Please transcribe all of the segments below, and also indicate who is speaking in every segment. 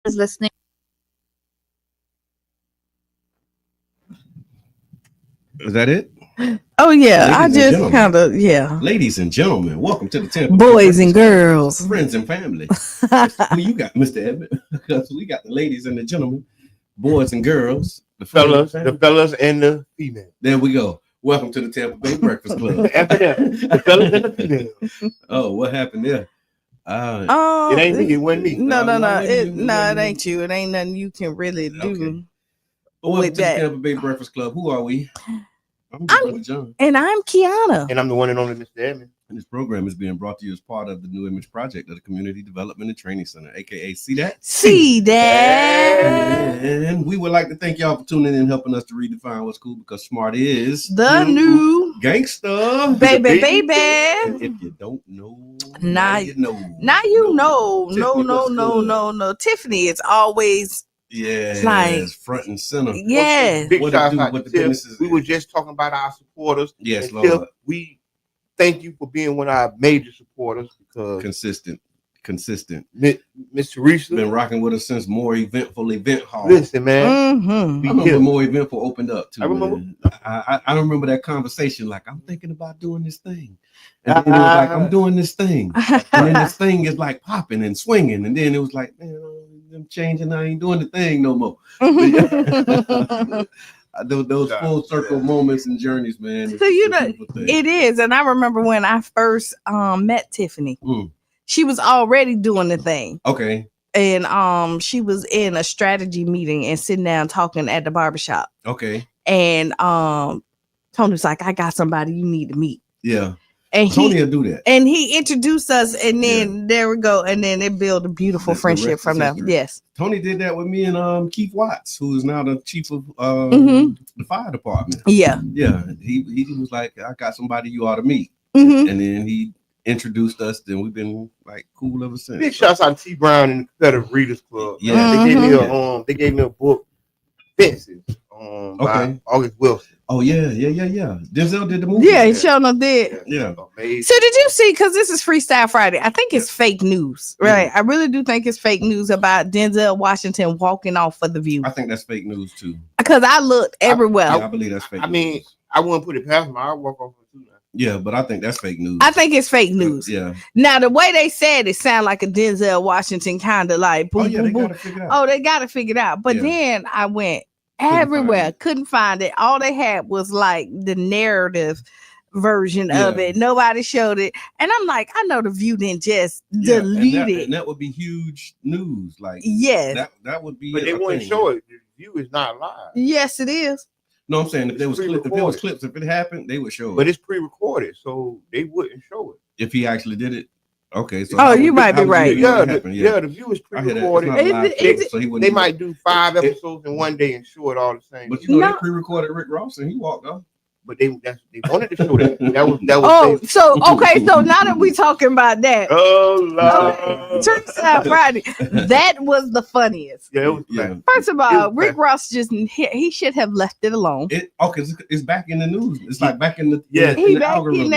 Speaker 1: is listening.
Speaker 2: Is that it?
Speaker 3: Oh yeah,
Speaker 2: Ladies
Speaker 3: I
Speaker 2: and
Speaker 3: just
Speaker 2: gentlemen.
Speaker 3: kind of
Speaker 2: Ladies and gentlemen, welcome to the Tampa.
Speaker 3: Boys and girls,
Speaker 2: friends and family. Who you got, Mr. Edmund? Because we got the ladies and the gentlemen, boys and girls,
Speaker 4: the fellas and the females.
Speaker 2: There we go. Welcome to the Tampa Bay Breakfast Club.
Speaker 4: The fellas and the females.
Speaker 2: Oh, what happened there?
Speaker 4: It ain't me. It wasn't me.
Speaker 3: No, it ain't you. It ain't nothing you can really do.
Speaker 2: Okay. Welcome to the Tampa Bay Breakfast Club. Who are we? I'm John.
Speaker 3: And I'm Qiana.
Speaker 4: And I'm the one and only Mr. Edmund.
Speaker 2: And this program is being brought to you as part of the New Image Project of the Community Development and Training Center, aka See That?
Speaker 3: See That.
Speaker 2: And we would like to thank y'all for tuning in and helping us to redefine what's cool, because smart is
Speaker 3: the new
Speaker 2: gangster.
Speaker 3: Baby.
Speaker 2: And if you don't know, now you know.
Speaker 3: Now you know. No. Tiffany is always
Speaker 2: like front and center.
Speaker 3: Yeah.
Speaker 4: Big shout out to Tiff. We were just talking about our supporters.
Speaker 2: Yes, Lord.
Speaker 4: Tiff, we thank you for being one of our major supporters, because
Speaker 2: consistent.
Speaker 4: Miss Treason
Speaker 2: been rocking with us since More Eventful Event Hall.
Speaker 4: Listen, man.
Speaker 3: Mm-hmm.
Speaker 2: I remember More Eventful opened up too.
Speaker 4: I remember.
Speaker 2: I remember that conversation. Like, I'm thinking about doing this thing, and then it was like, I'm doing this thing, and then this thing is like popping and swinging, and then it was like, man, I'm changing. I ain't doing the thing no more. Those full circle moments and journeys, man.
Speaker 3: So it is, and I remember when I first met Tiffany. She was already doing the thing.
Speaker 2: Okay.
Speaker 3: And she was in a strategy meeting and sitting down talking at the barbershop.
Speaker 2: Okay.
Speaker 3: And Tony was like, I got somebody you need to meet.
Speaker 2: Yeah.
Speaker 3: And
Speaker 2: Tony will do that.
Speaker 3: And he introduced us, and then there we go. And then they built a beautiful friendship from them. Yes.
Speaker 2: Tony did that with me and Keith Watts, who is now the chief of the fire department.
Speaker 3: Yeah.
Speaker 2: Yeah. He was like, I got somebody you ought to meet.
Speaker 3: Mm-hmm.
Speaker 2: And then he introduced us, then we've been like cool ever since.
Speaker 4: Big shouts out to T Brown and the Confederate Readers Club.
Speaker 2: Yeah.
Speaker 4: They gave me a book, Fences, by August Wilson.
Speaker 2: Oh yeah. Denzel did the movie.
Speaker 3: Yeah, he sure did.
Speaker 2: Yeah.
Speaker 4: Amazing.
Speaker 3: So did you see, because this is Freestyle Friday, I think it's fake news, right?
Speaker 2: Yeah.
Speaker 3: I really do think it's fake news about Denzel Washington walking off for The View.
Speaker 2: I think that's fake news too.
Speaker 3: Because I looked everywhere.
Speaker 2: I believe that's fake news.
Speaker 4: I mean, I wouldn't put it past me. I'll walk off too.
Speaker 2: Yeah, but I think that's fake news.
Speaker 3: I think it's fake news.
Speaker 2: Yeah.
Speaker 3: Now, the way they said it sound like a Denzel Washington kind of like boom,
Speaker 2: they
Speaker 3: boom.
Speaker 2: gotta figure it out.
Speaker 3: Oh, they got to figure it out. But then I went everywhere, couldn't find it. All they had was like the narrative version of it. Nobody showed it. And I'm like, I know The View didn't just delete it.
Speaker 2: And that would be huge news. Like,
Speaker 3: yes,
Speaker 2: that would be.
Speaker 4: But they wouldn't show it. The View is not live.
Speaker 3: Yes, it is.
Speaker 2: No, I'm saying if there was clips, if it happened, they would show it.
Speaker 4: But it's pre-recorded, so they wouldn't show it.
Speaker 2: If he actually did it. Okay,
Speaker 3: so you might be right.
Speaker 4: The View is pre-recorded. They might do 5 episodes in one day and show it all the same.
Speaker 2: But they pre-recorded Rick Ross and he walked off.
Speaker 4: But they wanted to show that. That was
Speaker 3: so now that we talking about that, Freestyle Friday, that was the funniest.
Speaker 4: Yeah, it was
Speaker 3: First of all, Rick Ross he should have left it alone.
Speaker 2: It's back in the news. It's like back in the
Speaker 3: in the algorithm.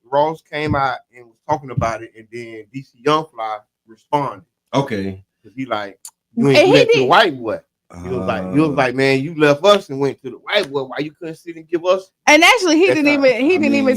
Speaker 4: Ross came out and was talking about it, and then DC Youngfly responded.
Speaker 2: Okay,
Speaker 4: because he like, you ain't went to the white boy. He was like, man, you left us and went to the white boy. Why you couldn't sit and give us?
Speaker 3: And actually, he didn't even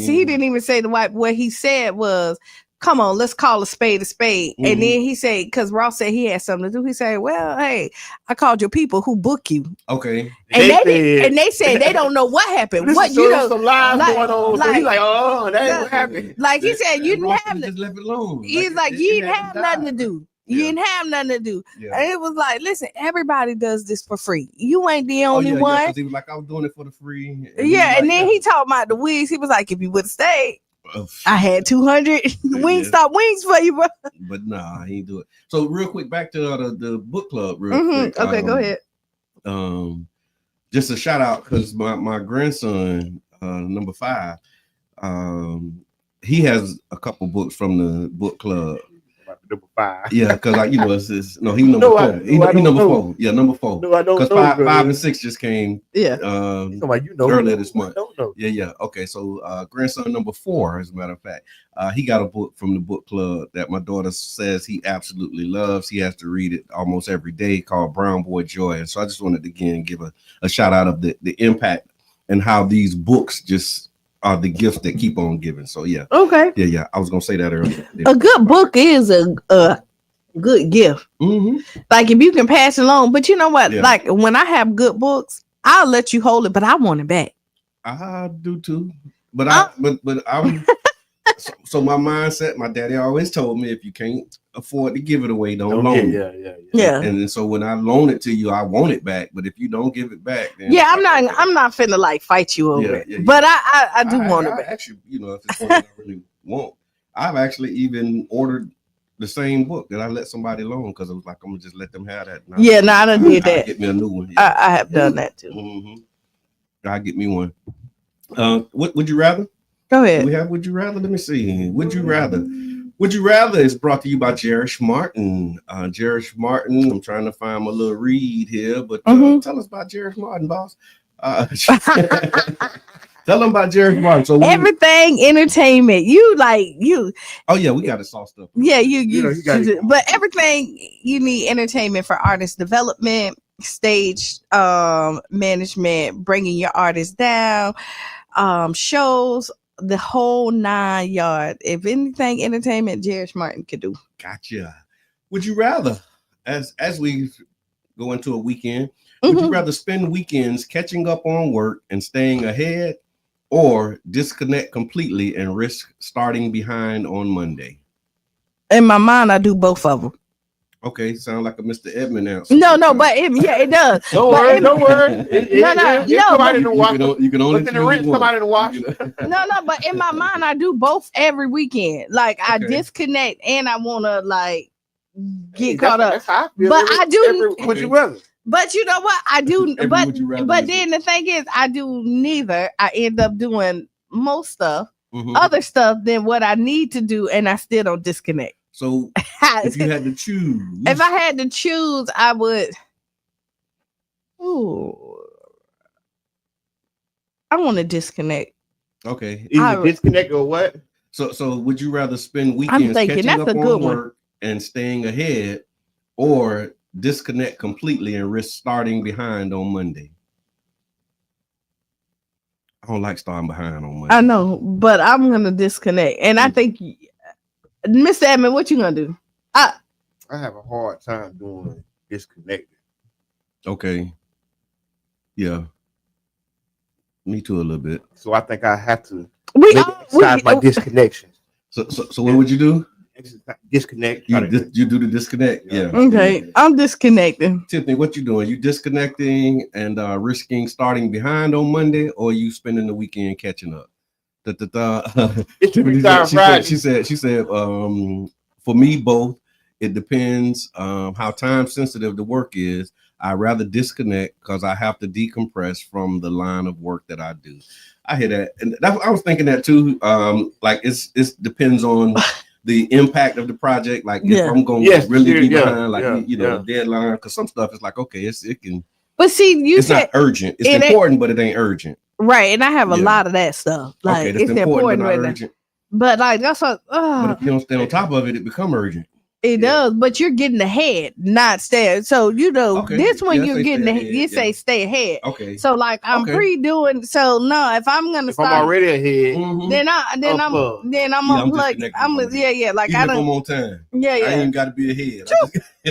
Speaker 3: say the white. What he said was, "Come on, let's call a spade a spade." Mm-hmm. And then he said, because Ross said he had something to do. He said, "Well, hey, I called your people who book you."
Speaker 2: Okay.
Speaker 3: And they said they don't know what happened. What you know?
Speaker 4: Some lies going on. So he's like, oh, that's what happened.
Speaker 3: Like he said, you didn't have
Speaker 2: just left it alone.
Speaker 3: He's like, you didn't have nothing to do. You didn't have nothing to do. Yeah. And it was like, listen, everybody does this for free. You ain't the only one.
Speaker 2: Yeah, he was like, I was doing it for the free.
Speaker 3: And then he talked about the wigs. He was like, if you would have stayed, I had 200 Wingstop wings for you, bro.
Speaker 2: But nah, he ain't do it. So real quick, back to the book club real quick.
Speaker 3: Okay, go ahead.
Speaker 2: Just a shout out because my grandson, number 5, he has a couple books from the book club.
Speaker 4: Number 5.
Speaker 2: Yeah, because he number 4. He number 4. Yeah, number 4.
Speaker 4: No, I don't know.
Speaker 2: Because 5 and 6 just came.
Speaker 3: Yeah.
Speaker 2: Earlier this month.
Speaker 4: know.
Speaker 2: Yeah. Okay, so grandson number 4, as a matter of fact, he got a book from the book club that my daughter says he absolutely loves. He has to read it almost every day, called Brown Boy Joy. And so I just wanted to again give a shout out of the impact and how these books just are the gifts that keep on giving. So yeah.
Speaker 3: Okay.
Speaker 2: Yeah. I was gonna say that earlier.
Speaker 3: A good book is a good gift. Like if you can pass it along, but you know what?
Speaker 2: Yeah.
Speaker 3: Like when I have good books, I'll let you hold it, but I want it back.
Speaker 2: I do too, but I'm so my mindset. My daddy always told me, if you can't afford to give it away, don't loan it.
Speaker 3: Yeah.
Speaker 2: And so when I loan it to you, I want it back. But if you don't give it back, then
Speaker 3: I'm not finna like fight you over it.
Speaker 2: Yeah.
Speaker 3: But I do want it back.
Speaker 2: Actually, if it's something I really want, I've actually even ordered the same book that I let somebody loan because I was like, I'm gonna just let them have that.
Speaker 3: I done did that.
Speaker 2: Get me a new one.
Speaker 3: Yeah. I have done that too.
Speaker 2: I'll get me one. What would you rather?
Speaker 3: Go ahead.
Speaker 2: We have Would You Rather? Let me see. Would You Rather? Would You Rather is brought to you by Jerish Martin. Jerish Martin, I'm trying to find my little read here, but tell us about Jerish Martin, boss. Tell them about Jerish Martin. So
Speaker 3: everything entertainment.
Speaker 2: Oh yeah, we got it sauced up.
Speaker 3: Yeah, you but everything you need entertainment for artist development, stage management, bringing your artists down, shows, the whole 9 yards. If anything entertainment, Jerish Martin could do.
Speaker 2: Gotcha. Would you rather, as we go into a weekend, would you rather spend weekends catching up on work and staying ahead, or disconnect completely and risk starting behind on Monday?
Speaker 3: In my mind, I do both of them.
Speaker 2: Okay, sound like a Mr. Edmund answer.
Speaker 3: No, but it does.
Speaker 4: Don't worry.
Speaker 3: No.
Speaker 2: You can only choose
Speaker 4: somebody to watch.
Speaker 3: No, but in my mind, I do both every weekend. Like I disconnect and I want to like get caught up.
Speaker 4: That's how I feel.
Speaker 3: But I do.
Speaker 4: Would you rather?
Speaker 3: But you know what? I do. But then the thing is, I do neither. I end up doing most stuff, other stuff than what I need to do, and I still don't disconnect.
Speaker 2: So if you had to choose,
Speaker 3: if I had to choose, I would. I want to disconnect.
Speaker 2: Okay,
Speaker 4: either disconnect or what?
Speaker 2: So would you rather spend weekends catching up on work and staying ahead, or disconnect completely and risk starting behind on Monday? I don't like starting behind on Monday.
Speaker 3: I know, but I'm gonna disconnect, and I think. Mr. Edmund, what you gonna do?
Speaker 4: I have a hard time doing disconnecting. Okay.
Speaker 2: Yeah. Me too, a little bit.
Speaker 4: So I think I have to exercise my disconnection.
Speaker 2: So what would you do?
Speaker 4: Disconnect.
Speaker 2: You do the disconnect. Yeah.
Speaker 3: Okay. I'm disconnecting.
Speaker 2: Tiffany, what you doing? You disconnecting and risking starting behind on Monday, or you spending the weekend catching up? She said, for me, both. It depends how time sensitive the work is. I rather disconnect because I have to decompress from the line of work that I do. I hear that, and I was thinking that too. Like it depends on the impact of the project. Like if I'm going to really be behind, the deadline, because some stuff is like, okay, it can.
Speaker 3: But see, it's
Speaker 2: not urgent. It's important, but it ain't urgent.
Speaker 3: Right, and I have a lot of that stuff. Like it's important, but not urgent. But like that's what.
Speaker 2: But if you don't stay on top of it, it become urgent.
Speaker 3: It does, but you're getting ahead, not stay. So this one you're getting ahead. You say stay ahead.
Speaker 2: Okay.
Speaker 3: So like I'm pre-doing. So no, if I'm gonna start,
Speaker 4: I'm already ahead.
Speaker 3: Then I'm unplugged. Like I don't.
Speaker 2: I'm on time.
Speaker 3: Yeah.
Speaker 2: I ain't got to be ahead.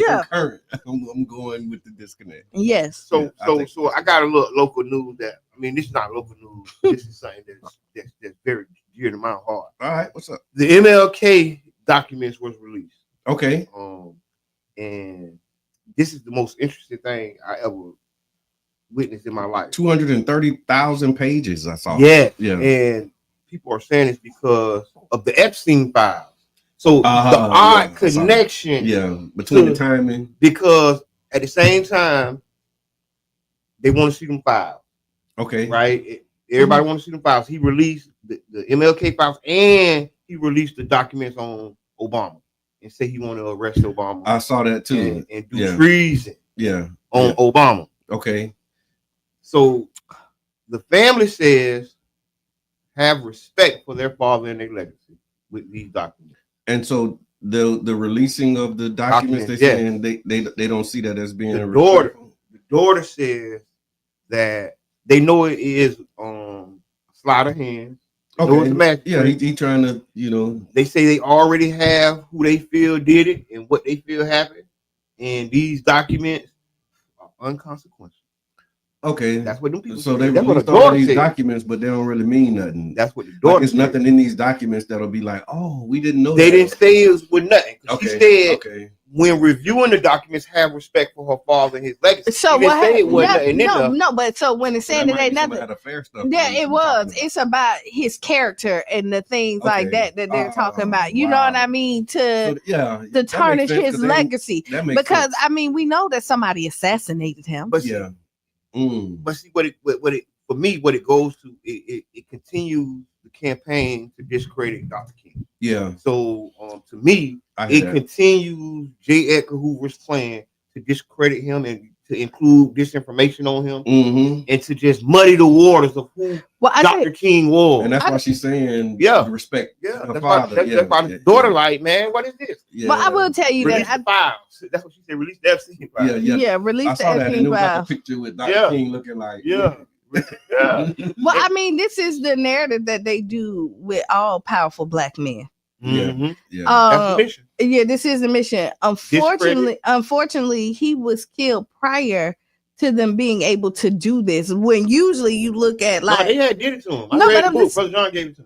Speaker 2: I'm current. I'm going with the disconnect.
Speaker 3: Yes.
Speaker 4: So I got a little local news that. I mean, this is not local news. This is something that's very dear to my heart.
Speaker 2: All right, what's up?
Speaker 4: The MLK documents was released.
Speaker 2: Okay.
Speaker 4: And this is the most interesting thing I ever witnessed in my life.
Speaker 2: 230,000 pages. I saw.
Speaker 4: Yeah. And people are saying it's because of the Epstein files. So the odd connection.
Speaker 2: Between the timing.
Speaker 4: Because at the same time, they want to see them files.
Speaker 2: Okay.
Speaker 4: Right. Everybody wants to see the files. He released the MLK files, and he released the documents on Obama and said he wanted to arrest Obama.
Speaker 2: I saw that too.
Speaker 4: And do treason. On Obama.
Speaker 2: Okay.
Speaker 4: So the family says have respect for their father and their legacy with these documents.
Speaker 2: And so the releasing of the documents, they're saying they don't see that as being
Speaker 4: the daughter says that they know it is sleight of hand.
Speaker 2: Okay. Yeah, he trying to, you know.
Speaker 4: They say they already have who they feel did it and what they feel happened, and these documents are unconsequential.
Speaker 2: Okay,
Speaker 4: that's what them people.
Speaker 2: So they released all these documents, but they don't really mean nothing.
Speaker 4: That's what the daughter.
Speaker 2: There's nothing in these documents that'll be like, oh, we didn't know.
Speaker 4: They didn't say it was with nothing.
Speaker 2: Okay.
Speaker 4: She said, when reviewing the documents, have respect for her father and his legacy.
Speaker 3: So but so when it's saying that ain't nothing, it was. It's about his character and the things like that they're talking about. You know what I mean? To tarnish his legacy. Because I mean, we know that somebody assassinated him.
Speaker 4: But but see what it goes to, it continues the campaign to discredit Dr. King.
Speaker 2: Yeah.
Speaker 4: So to me, it continues J. Edgar Hoover's plan to discredit him and to include disinformation on him and to just muddy the waters of who Dr. King was.
Speaker 2: And that's why she's saying respect her
Speaker 4: father. That's why the daughter like, man, what is this?
Speaker 3: Well, I will tell you
Speaker 4: release the files. That's what she said, release the Epstein files.
Speaker 3: Yeah, release the Epstein files.
Speaker 2: A picture with Dr. King looking like
Speaker 3: Well, I mean, this is the narrative that they do with all powerful black men.
Speaker 2: That's
Speaker 4: the mission.
Speaker 3: Yeah, this is the mission. Unfortunately, he was killed prior to them being able to do this. When usually you look at like
Speaker 4: they had did it to him. I read the book. Brother John gave it to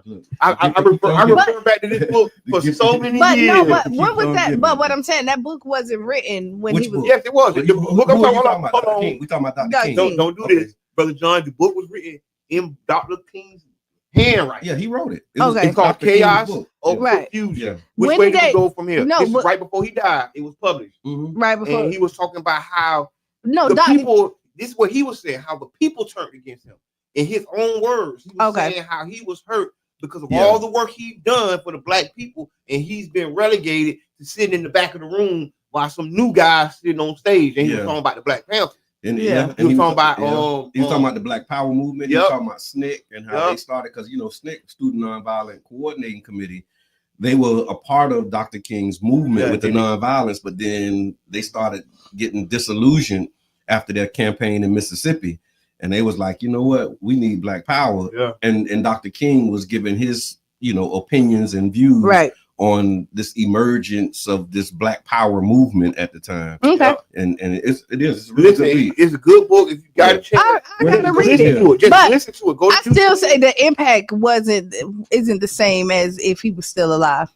Speaker 4: me. I refer back to this book for so many years.
Speaker 3: No, but what was that? But what I'm saying, that book wasn't written when he was.
Speaker 4: Yes, it was. The book I'm talking about. Hold on.
Speaker 2: We talking about Dr. King.
Speaker 4: Don't do this, Brother John. The book was written in Dr. King's handwriting.
Speaker 2: Yeah, he wrote it.
Speaker 4: It's called Chaos or Confusion. Which way did it go from here? This is right before he died. It was published.
Speaker 3: Right before.
Speaker 4: And he was talking about how people. This is what he was saying. How the people turned against him. In his own words, he was saying how he was hurt because of all the work he'd done for the black people, and he's been relegated to sitting in the back of the room while some new guy sitting on stage, and he was talking about the Black Panthers.
Speaker 2: And he was talking about the Black Power movement. He was talking about SNCC and how they started, because SNCC, Student Nonviolent Coordinating Committee, they were a part of Dr. King's movement with the nonviolence, but then they started getting disillusioned after their campaign in Mississippi, and they was like, you know what, we need Black Power. And Dr. King was giving his opinions and views on this emergence of this Black Power movement at the time. And it's really
Speaker 4: it's a good book. If you got a chance,
Speaker 3: I gotta read it. Just listen to it. I still say the impact isn't the same as if he was still alive.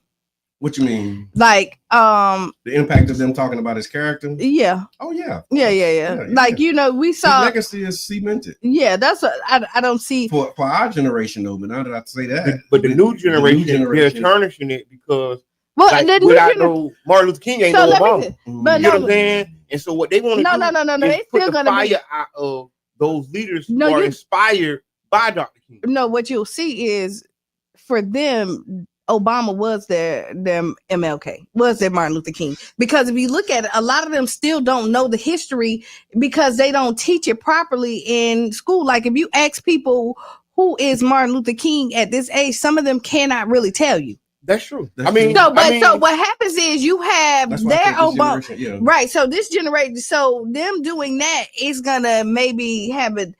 Speaker 2: What you mean?
Speaker 3: Like
Speaker 2: the impact of them talking about his character?
Speaker 3: Yeah.
Speaker 2: Oh yeah.
Speaker 3: Yeah. Like we saw
Speaker 2: his legacy is cemented.
Speaker 3: Yeah, that's what I don't see
Speaker 2: for our generation though. But now that I say that,
Speaker 4: but the new generation, they're tarnishing it because Martin Luther King ain't no Obama.
Speaker 3: But
Speaker 4: you know what I'm saying? And so what they want to
Speaker 3: no, they
Speaker 4: put
Speaker 3: still
Speaker 4: the fire out of those leaders who are inspired by Dr. King.
Speaker 3: No, what you'll see is for them, Obama was their MLK, was their Martin Luther King. Because if you look at it, a lot of them still don't know the history because they don't teach it properly in school. Like if you ask people who is Martin Luther King at this age, some of them cannot really tell you.
Speaker 4: That's true.
Speaker 3: So what happens is you have their Obama, right? So this generation, so them doing that is gonna maybe have a.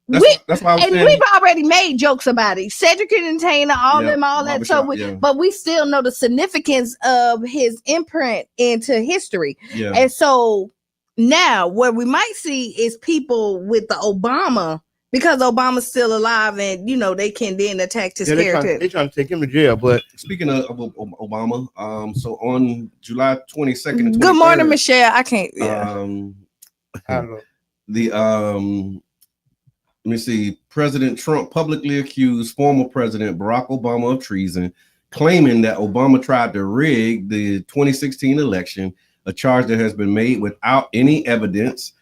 Speaker 3: That's why we've already made jokes about it. Cedric Entertainer, all that. So, but we still know the significance of his imprint into history. Yeah. And so now, what we might see is people with the Obama, because Obama's still alive, and they can then attack his character.
Speaker 4: They're trying to take him to jail. But
Speaker 2: speaking of Obama, so on July 22nd,
Speaker 3: good morning, Michelle. I can't.
Speaker 4: I don't know.
Speaker 2: Let me see. President Trump publicly accused former President Barack Obama of treason, claiming that Obama tried to rig the 2016 election, a charge that has been made without any evidence.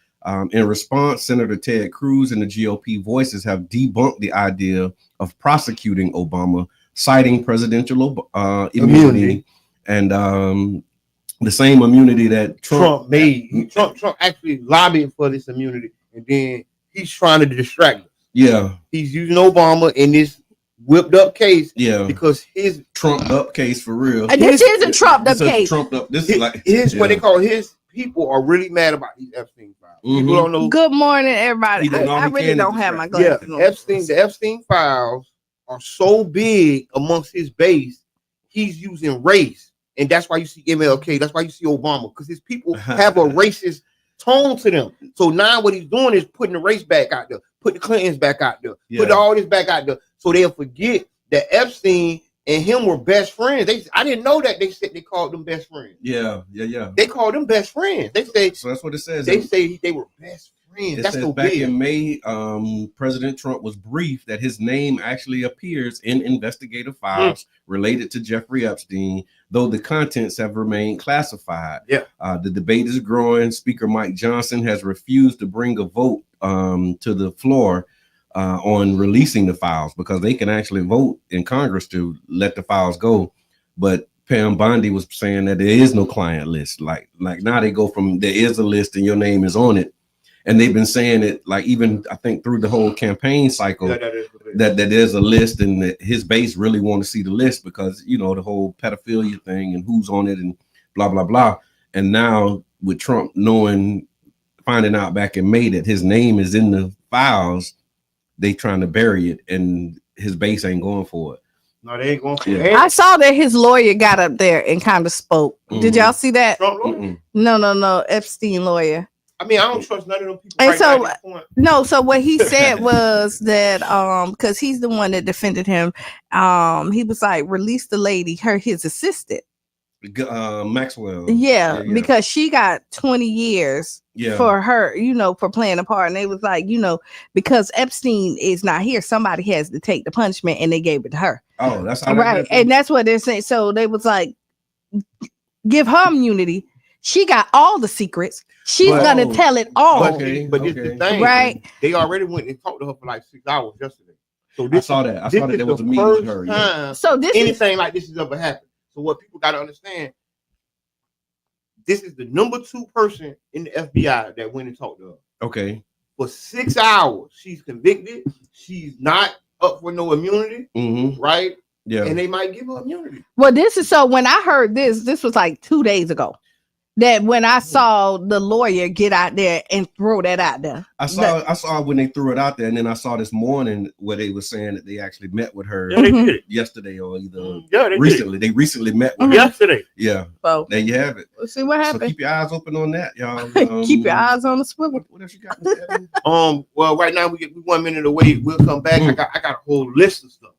Speaker 2: In response, Senator Ted Cruz and the GOP voices have debunked the idea of prosecuting Obama, citing presidential immunity and the same immunity that Trump
Speaker 4: made. Trump actually lobbied for this immunity, and then he's trying to distract us.
Speaker 2: Yeah.
Speaker 4: He's using Obama in this whipped up case.
Speaker 2: Yeah.
Speaker 4: Because his
Speaker 2: trumped up case for real.
Speaker 3: This is a trumped up case.
Speaker 2: Trumped up. This is like
Speaker 4: what they call his people are really mad about these Epstein files. People don't know.
Speaker 3: Good morning, everybody. I really don't have my glasses.
Speaker 4: Yeah, the Epstein files are so big amongst his base, he's using race. And that's why you see MLK, that's why you see Obama, because his people have a racist tone to them. So now what he's doing is putting the race back out there, put the Clintons back out there, put all this back out there. So they'll forget that Epstein and him were best friends. I didn't know that. They said they called them best friends.
Speaker 2: Yeah.
Speaker 4: They called them best friends. They say
Speaker 2: so. That's what it says.
Speaker 4: They say they were best friends. That's so
Speaker 2: back
Speaker 4: big.
Speaker 2: In May, President Trump was briefed that his name actually appears in investigative files related to Jeffrey Epstein, though the contents have remained classified.
Speaker 4: Yeah.
Speaker 2: The debate is growing. Speaker Mike Johnson has refused to bring a vote to the floor on releasing the files because they can actually vote in Congress to let the files go. But Pam Bondi was saying that there is no client list. Like now they go from there is a list and your name is on it. And they've been saying it like even I think through the whole campaign cycle that there's a list and that his base really want to see the list because, you know, the whole pedophilia thing and who's on it and blah, blah, blah. And now with Trump finding out back in May that his name is in the files, they trying to bury it and his base ain't going for it.
Speaker 4: No, they ain't going for it.
Speaker 3: I saw that his lawyer got up there and kind of spoke. Did y'all see that? No, Epstein lawyer.
Speaker 4: I mean, I don't trust none of them people. And
Speaker 3: so what he said was that because he's the one that defended him, he was like, release the lady, his assistant.
Speaker 2: Maxwell.
Speaker 3: Yeah, because she got 20 years for her, for playing a part. And they was like, because Epstein is not here, somebody has to take the punishment, and they gave it to her.
Speaker 2: Oh, that's how
Speaker 3: right. And that's what they're saying. So they was like, give her immunity. She got all the secrets. She's gonna tell it all.
Speaker 4: But this is the thing,
Speaker 3: right?
Speaker 4: They already went and talked to her for like 6 hours yesterday. So
Speaker 2: I saw that. I saw that there was a meeting with her.
Speaker 4: Yeah. So anything like this has ever happened. So what people got to understand, this is the number 2 person in the FBI that went and talked to her.
Speaker 2: Okay.
Speaker 4: For 6 hours, she's convicted. She's not up for no immunity, right?
Speaker 2: Yeah.
Speaker 4: And they might give her immunity.
Speaker 3: Well, so when I heard this was like 2 days ago. That when I saw the lawyer get out there and throw that out there.
Speaker 2: I saw when they threw it out there, and then I saw this morning where they were saying that they actually met with her yesterday or either recently. They recently met with her
Speaker 4: yesterday.
Speaker 2: Yeah. So there you have it.
Speaker 3: We'll see what happens.
Speaker 2: So keep your eyes open on that, y'all.
Speaker 3: Keep your eyes on the swivel.
Speaker 2: What else you got?
Speaker 4: Well, right now we 1 minute away. We'll come back. I got a whole list of stuff.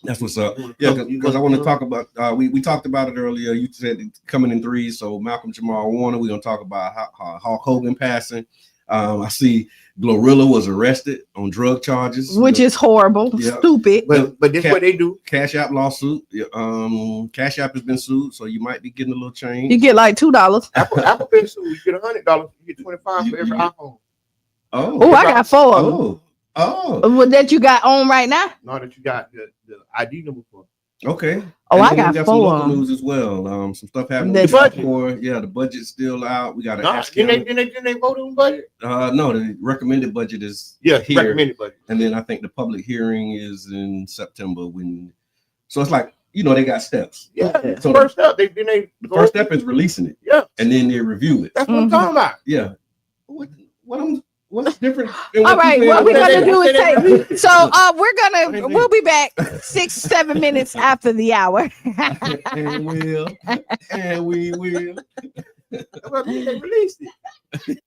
Speaker 2: That's what's up. Yeah, because I want to talk about. We talked about it earlier. You said coming in 3. So Malcolm Jamal Warner. We're gonna talk about Hulk Hogan passing. I see Glorilla was arrested on drug charges,
Speaker 3: which is horrible, stupid.
Speaker 4: But this is what they do.
Speaker 2: Cash App lawsuit. Cash App has been sued, so you might be getting a little change.
Speaker 3: You get like $2.
Speaker 4: Apple been sued. You get $100. You get 25 for every iPhone.
Speaker 3: Oh, I got 4 of them. Well, that you got on right now?
Speaker 4: No, that you got the ID number for.
Speaker 2: Okay.
Speaker 3: Oh, I got 4.
Speaker 2: Some local news as well. Some stuff happened. The budget's still out. We got to ask him.
Speaker 4: Didn't they vote on budget?
Speaker 2: No, the recommended budget is
Speaker 4: here.
Speaker 2: Recommended budget. And then I think the public hearing is in September so it's like, they got steps.
Speaker 4: Yeah. So first step,
Speaker 2: the first step is releasing it.
Speaker 4: Yeah.
Speaker 2: And then they review it.
Speaker 4: That's what I'm talking about.
Speaker 2: Yeah. What's different?
Speaker 3: All right, what we're gonna do is we'll be back 6-7 minutes after the hour.
Speaker 2: and we will.
Speaker 4: They released it.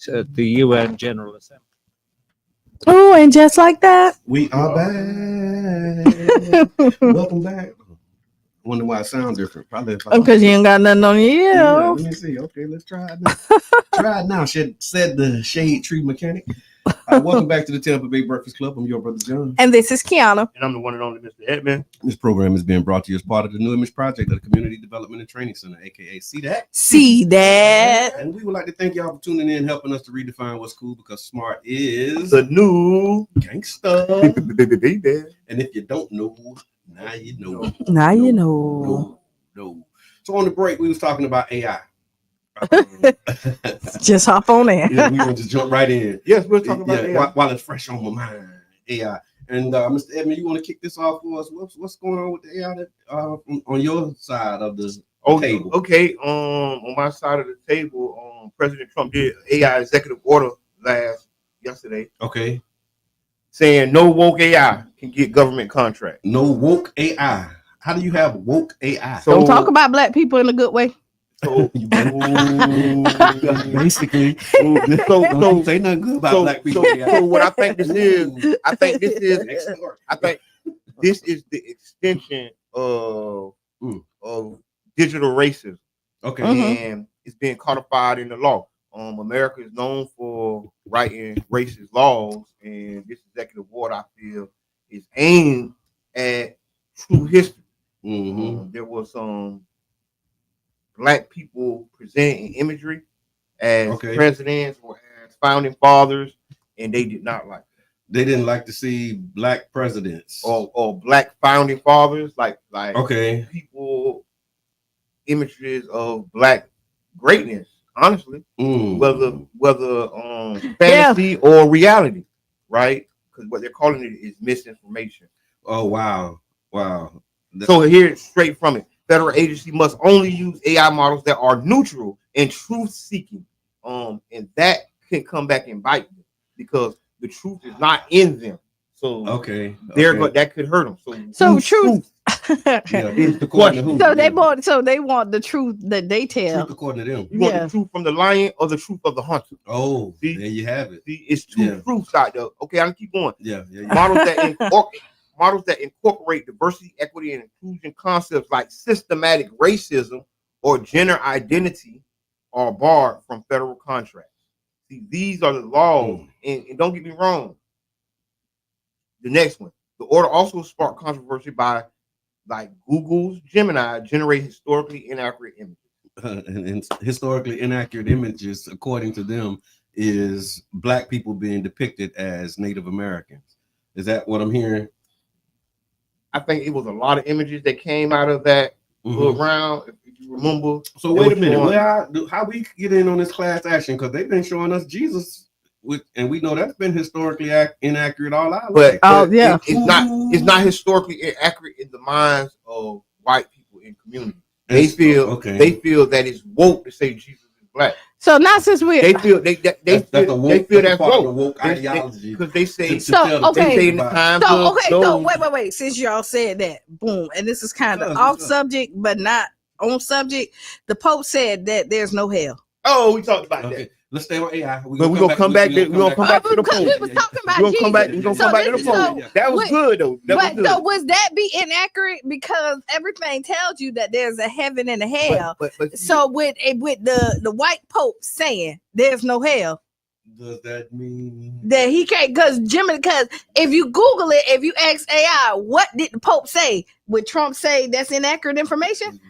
Speaker 1: at the UN General Assembly.
Speaker 3: Oh, and just like that,
Speaker 2: we are back. Welcome back. Wonder why it sounds different. Probably
Speaker 3: because you ain't got nothing on your ear.
Speaker 2: Yeah, let me see. Okay, let's try it now. Try it now. Said the shade tree mechanic. Welcome back to the Tampa Bay Breakfast Club. I'm your brother John.
Speaker 3: And this is Qiana.
Speaker 4: And I'm the one and only Mr. Edmund.
Speaker 2: This program is being brought to you as part of the New Image Project of the Community Development and Training Center, aka See That.
Speaker 3: See that.
Speaker 2: And we would like to thank y'all for tuning in, helping us to redefine what's cool, because smart is
Speaker 4: the new
Speaker 2: gangster. And if you don't know, now you know.
Speaker 3: Now you know.
Speaker 2: No. So on the break, we was talking about AI.
Speaker 3: Just hop on in.
Speaker 2: Yeah, we're gonna just jump right in.
Speaker 4: Yes, we're talking about AI.
Speaker 2: While it's fresh on my mind, AI. And Mr. Edmund, you want to kick this off for us? What's going on with the AI on your side of the table?
Speaker 4: Okay, on my side of the table, President Trump did AI executive order yesterday.
Speaker 2: Okay.
Speaker 4: Saying no woke AI can get government contract.
Speaker 2: No woke AI. How do you have woke AI?
Speaker 3: So, don't talk about black people in a good way.
Speaker 4: So
Speaker 2: basically,
Speaker 4: don't
Speaker 2: say nothing good about black people.
Speaker 4: So what I think this is, I think this is the extension of digital racism.
Speaker 2: Okay,
Speaker 4: and it's being codified in the law. America is known for writing racist laws, and this executive order, I feel, is aimed at true history. There was some black people presenting imagery as presidents or as founding fathers, and they did not like it.
Speaker 2: They didn't like to see black presidents
Speaker 4: or black founding fathers, like people images of black greatness. Honestly, whether fantasy or reality, right? Because what they're calling it is misinformation.
Speaker 2: Oh wow.
Speaker 4: So here, straight from it, federal agency must only use AI models that are neutral and truth-seeking, and that can come back and bite them because the truth is not in them. So that could hurt them. So truth.
Speaker 2: Is the question.
Speaker 3: So they want the truth that they tell.
Speaker 2: Truth according to them.
Speaker 4: You want the truth from the lion or the truth of the hunter?
Speaker 2: Oh, see, there you have it.
Speaker 4: See, it's two truths out there. Okay, I'm gonna keep going.
Speaker 2: Yeah.
Speaker 4: Models that incorporate diversity, equity, and inclusion concepts like systematic racism or gender identity are barred from federal contracts. See, these are the laws, and don't get me wrong. The next one, the order also sparked controversy by Google's Gemini generate historically inaccurate images.
Speaker 2: And historically inaccurate images, according to them, is black people being depicted as Native Americans. Is that what I'm hearing?
Speaker 4: I think it was a lot of images that came out of that round, if you remember.
Speaker 2: So wait a minute, how we get in on this class action? Because they've been showing us Jesus, and we know that's been historically inaccurate all our life.
Speaker 4: It's not historically inaccurate in the minds of white people in community. They feel that it's woke to say Jesus is black.
Speaker 3: So not since they
Speaker 4: feel that's woke ideology because they say
Speaker 3: wait. Since y'all said that, boom, and this is kind of off subject, but not on subject. The Pope said that there's no hell.
Speaker 4: Oh, we talked about that.
Speaker 2: Let's stay on AI.
Speaker 4: We're gonna come back to the point.
Speaker 3: We was talking about Jesus.
Speaker 4: We're gonna come back to the point. That was good though.
Speaker 3: So was that be inaccurate? Because everything tells you that there's a heaven and a hell. But so with the white Pope saying there's no hell,
Speaker 2: does that mean
Speaker 3: that he can't? Because if you Google it, if you ask AI, what did the Pope say? Would Trump say that's inaccurate information?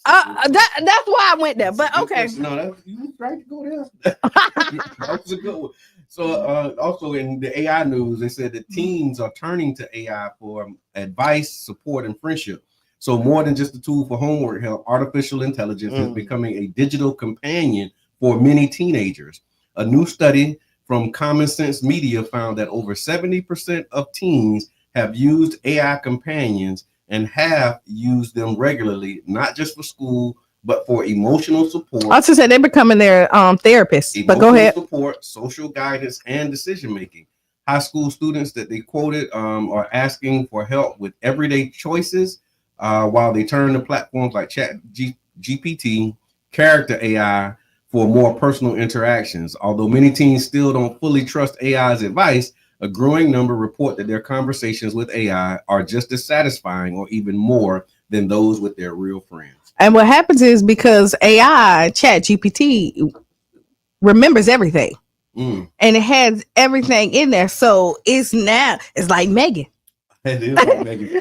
Speaker 3: That's why I went there. But okay,
Speaker 2: no, you was right to go there. That was a good one. So also in the AI news, they said that teens are turning to AI for advice, support, and friendship. So more than just a tool for homework help, artificial intelligence is becoming a digital companion for many teenagers. A new study from Common Sense Media found that over 70% of teens have used AI companions and have used them regularly, not just for school, but for emotional support.
Speaker 3: I was to say they're becoming their therapists. But go ahead.
Speaker 2: Support, social guidance, and decision making. High school students that they quoted are asking for help with everyday choices, while they turn to platforms like Chat GPT, Character AI for more personal interactions. Although many teens still don't fully trust AI's advice, a growing number report that their conversations with AI are just as satisfying or even more than those with their real friends.
Speaker 3: And what happens is because AI, Chat GPT, remembers everything. And it has everything in there. So it's like Megan.
Speaker 2: It is like Megan.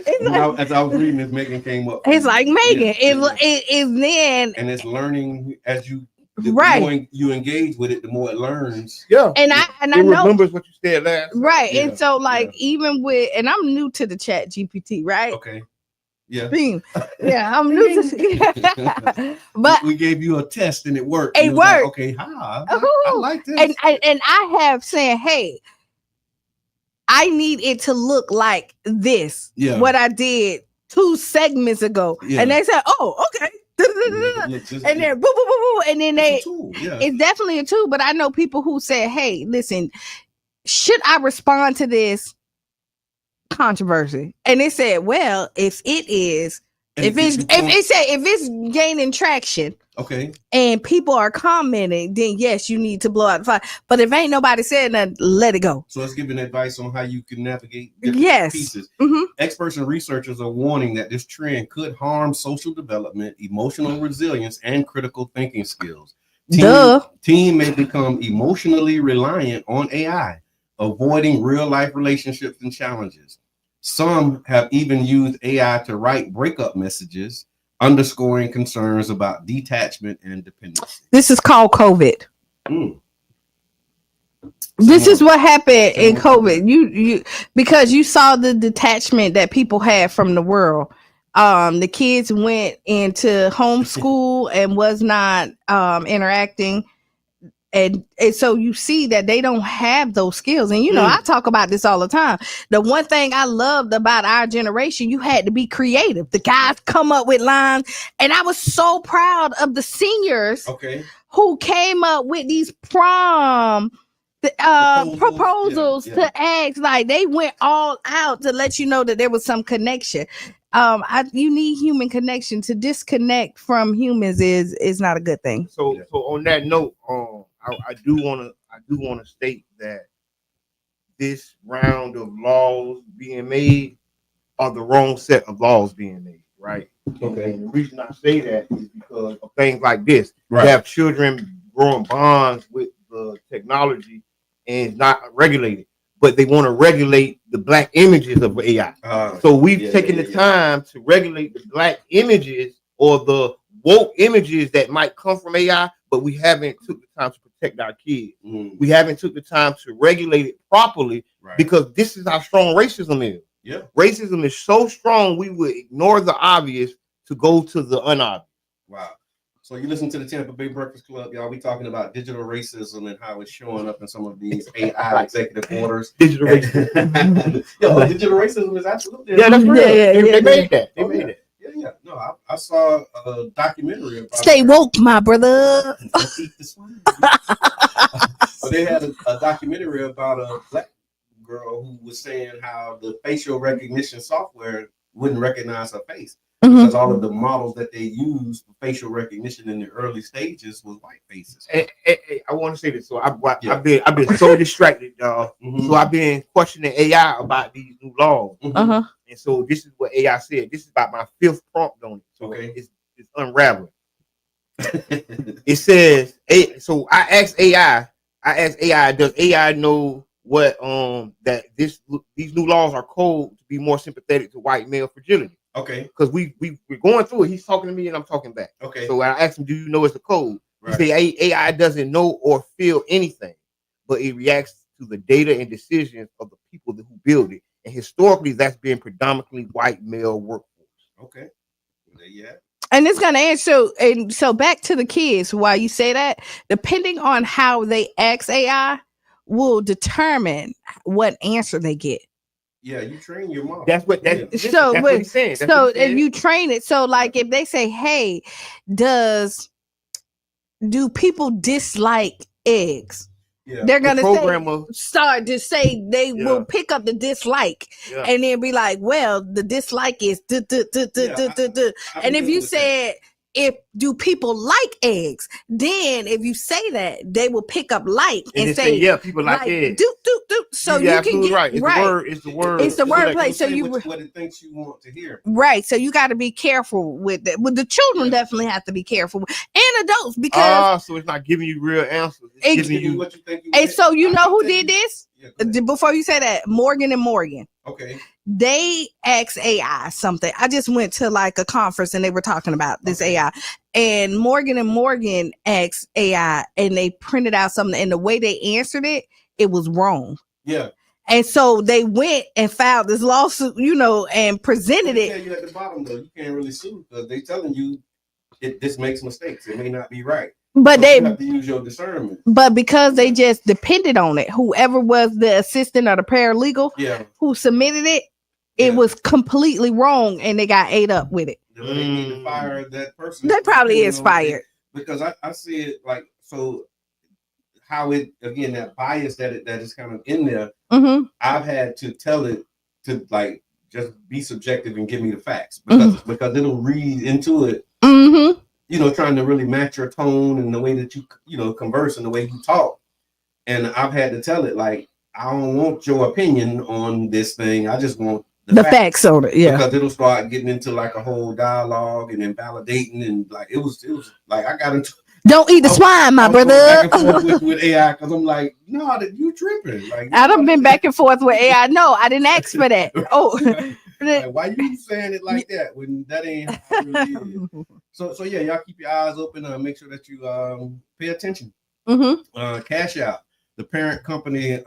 Speaker 2: As I was reading this, Megan came up.
Speaker 3: It's like Megan. It is then.
Speaker 2: And it's learning as you the more you engage with it, the more it learns.
Speaker 4: Yeah.
Speaker 3: And I know
Speaker 4: remembers what you said last.
Speaker 3: Right. Yeah. And so even with, and I'm new to the Chat GPT, right?
Speaker 2: Okay. Yeah.
Speaker 3: Yeah, I'm new to but
Speaker 2: we gave you a test and it worked.
Speaker 3: It worked.
Speaker 2: Like, okay, I like this.
Speaker 3: And I have said, hey, I need it to look like this. Yeah. What I did 2 segments ago. Yeah. And they said, oh, okay. And then boo, boo, boo, boo. And then it's definitely a tool. But I know people who said, hey, listen, should I respond to this controversy? And it said, well, if it's gaining traction,
Speaker 2: okay,
Speaker 3: and people are commenting, then yes, you need to blow out the fire. But if ain't nobody said nothing, let it go.
Speaker 2: So it's giving advice on how you can navigate different pieces. Experts and researchers are warning that this trend could harm social development, emotional resilience, and critical thinking skills. Teen may become emotionally reliant on AI, avoiding real-life relationships and challenges. Some have even used AI to write breakup messages, underscoring concerns about detachment and dependency.
Speaker 3: This is called COVID. This is what happened in COVID. You because you saw the detachment that people had from the world. The kids went into homeschool and was not interacting. And so you see that they don't have those skills. And, I talk about this all the time. The one thing I loved about our generation, you had to be creative. The guys come up with lines. And I was so proud of the seniors who came up with these proposals to ask. Like, they went all out to let you know that there was some connection. You need human connection. To disconnect from humans is not a good thing.
Speaker 4: So on that note, I do want to state that this round of laws being made are the wrong set of laws being made, right? Okay. And the reason I say that is because of things like this. Right. You have children growing bonds with the technology and it's not regulated, but they want to regulate the black images of AI. So we've taken the time to regulate the black images or the woke images that might come from AI, but we haven't took the time to protect our kids. We haven't took the time to regulate it properly because this is how strong racism is. Yeah, racism is so strong we would ignore the obvious to go to the unobvious. Wow.
Speaker 2: So you listen to the Tampa Bay Breakfast Club, y'all. We talking about digital racism and how it's showing up in some of these AI executive orders.
Speaker 4: Digital racism.
Speaker 2: Digital racism is absolutely.
Speaker 4: Yeah, that's real. They made that. They made it.
Speaker 2: Yeah. No, I saw a documentary about
Speaker 3: Stay woke, my brother.
Speaker 2: They had a documentary about a black girl who was saying how the facial recognition software wouldn't recognize her face because all of the models that they used for facial recognition in the early stages was white faces.
Speaker 4: Hey, I want to say this. So I've been so distracted, y'all. So I've been questioning AI about these new laws. And so this is what AI said. This is about my 5th prompt on it. So it's unraveling. It says, so I asked AI, does AI know what that these new laws are code to be more sympathetic to white male fragility? Okay. Because we're going through it. He's talking to me and I'm talking back. Okay. So I asked him, do you know it's a code? Right. He said AI doesn't know or feel anything, but it reacts to the data and decisions of the people who build it. And historically, that's been predominantly white male workforce. Okay.
Speaker 2: Yeah.
Speaker 3: And it's gonna answer. And so back to the kids. Why you say that? Depending on how they ask AI, will determine what answer they get.
Speaker 2: Yeah, you train your mom.
Speaker 4: That's what he's saying.
Speaker 3: If you train it, so like if they say, "Hey, do people dislike eggs?" Yeah. They're gonna start to say they will pick up the dislike and then be like, well, the dislike is and if you said do people like eggs? Then if you say that, they will pick up and
Speaker 4: say, yeah, people like eggs.
Speaker 3: Do. So you can get
Speaker 4: right. It's the word.
Speaker 3: It's the wordplay. So you
Speaker 2: what it thinks you want to hear.
Speaker 3: Right. So you got to be careful with that. With the children, definitely have to be careful, and adults, because
Speaker 4: so it's not giving you real answers. It's giving you
Speaker 2: what you think.
Speaker 3: And so you know who did this? Before you say that, Morgan & Morgan.
Speaker 2: Okay.
Speaker 3: They asked AI something. I just went to like a conference and they were talking about this AI. And Morgan & Morgan asked AI and they printed out something, and the way they answered it, it was wrong.
Speaker 2: Yeah.
Speaker 3: And so they went and filed this lawsuit, and presented it.
Speaker 2: You at the bottom though, you can't really sue because they telling you this makes mistakes. It may not be right.
Speaker 3: But
Speaker 2: you have to use your discernment.
Speaker 3: But because they just depended on it, whoever was the assistant or the paralegal who submitted it, it was completely wrong, and they got ate up with it.
Speaker 2: They need to fire that person.
Speaker 3: That probably is fired.
Speaker 2: Because I see it like, so how it, again, that bias that is kind of in there, I've had to tell it to like just be subjective and give me the facts because it'll read into it. Trying to really match your tone and the way that you converse and the way you talk. And I've had to tell it, like, I don't want your opinion on this thing. I just want the facts on it. Yeah. Because it'll start getting into like a whole dialogue and invalidating. And like, it was like, I got into.
Speaker 3: Don't eat the swine, my brother.
Speaker 2: Back and forth with AI because I'm like, no, you tripping. Like,
Speaker 3: I done been back and forth with AI. No, I didn't ask for that. Oh.
Speaker 2: Like, why you saying it like that when that ain't how it really is? So yeah, y'all keep your eyes open. Make sure that you pay attention. Cash Out, the parent company,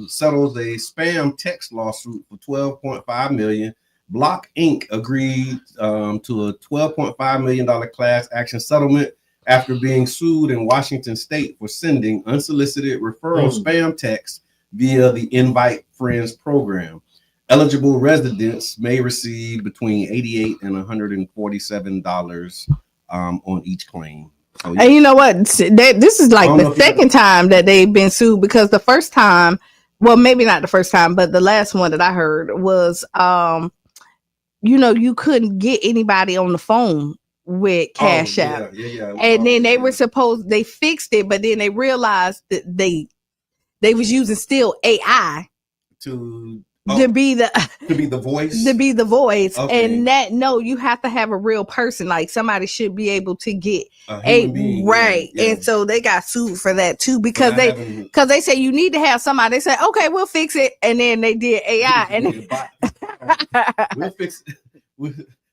Speaker 2: settles a spam text lawsuit for $12.5 million. Block Inc. agreed to a $12.5 million class action settlement after being sued in Washington State for sending unsolicited referral spam texts via the Invite Friends program. Eligible residents may receive between $88 and $147 on each claim. So,
Speaker 3: and you know what? This is like the second time that they've been sued, because the first time, well, maybe not the first time, but the last one that I heard was, you couldn't get anybody on the phone with Cash Out. And then they fixed it, but then they realized that they was using still AI to be the voice. Okay. And that, no, you have to have a real person. Like, somebody should be able to get right. Yeah. And so they got sued for that too, because they say you need to have somebody. They say, okay, we'll fix it. And then they did AI and
Speaker 2: we'll fix it.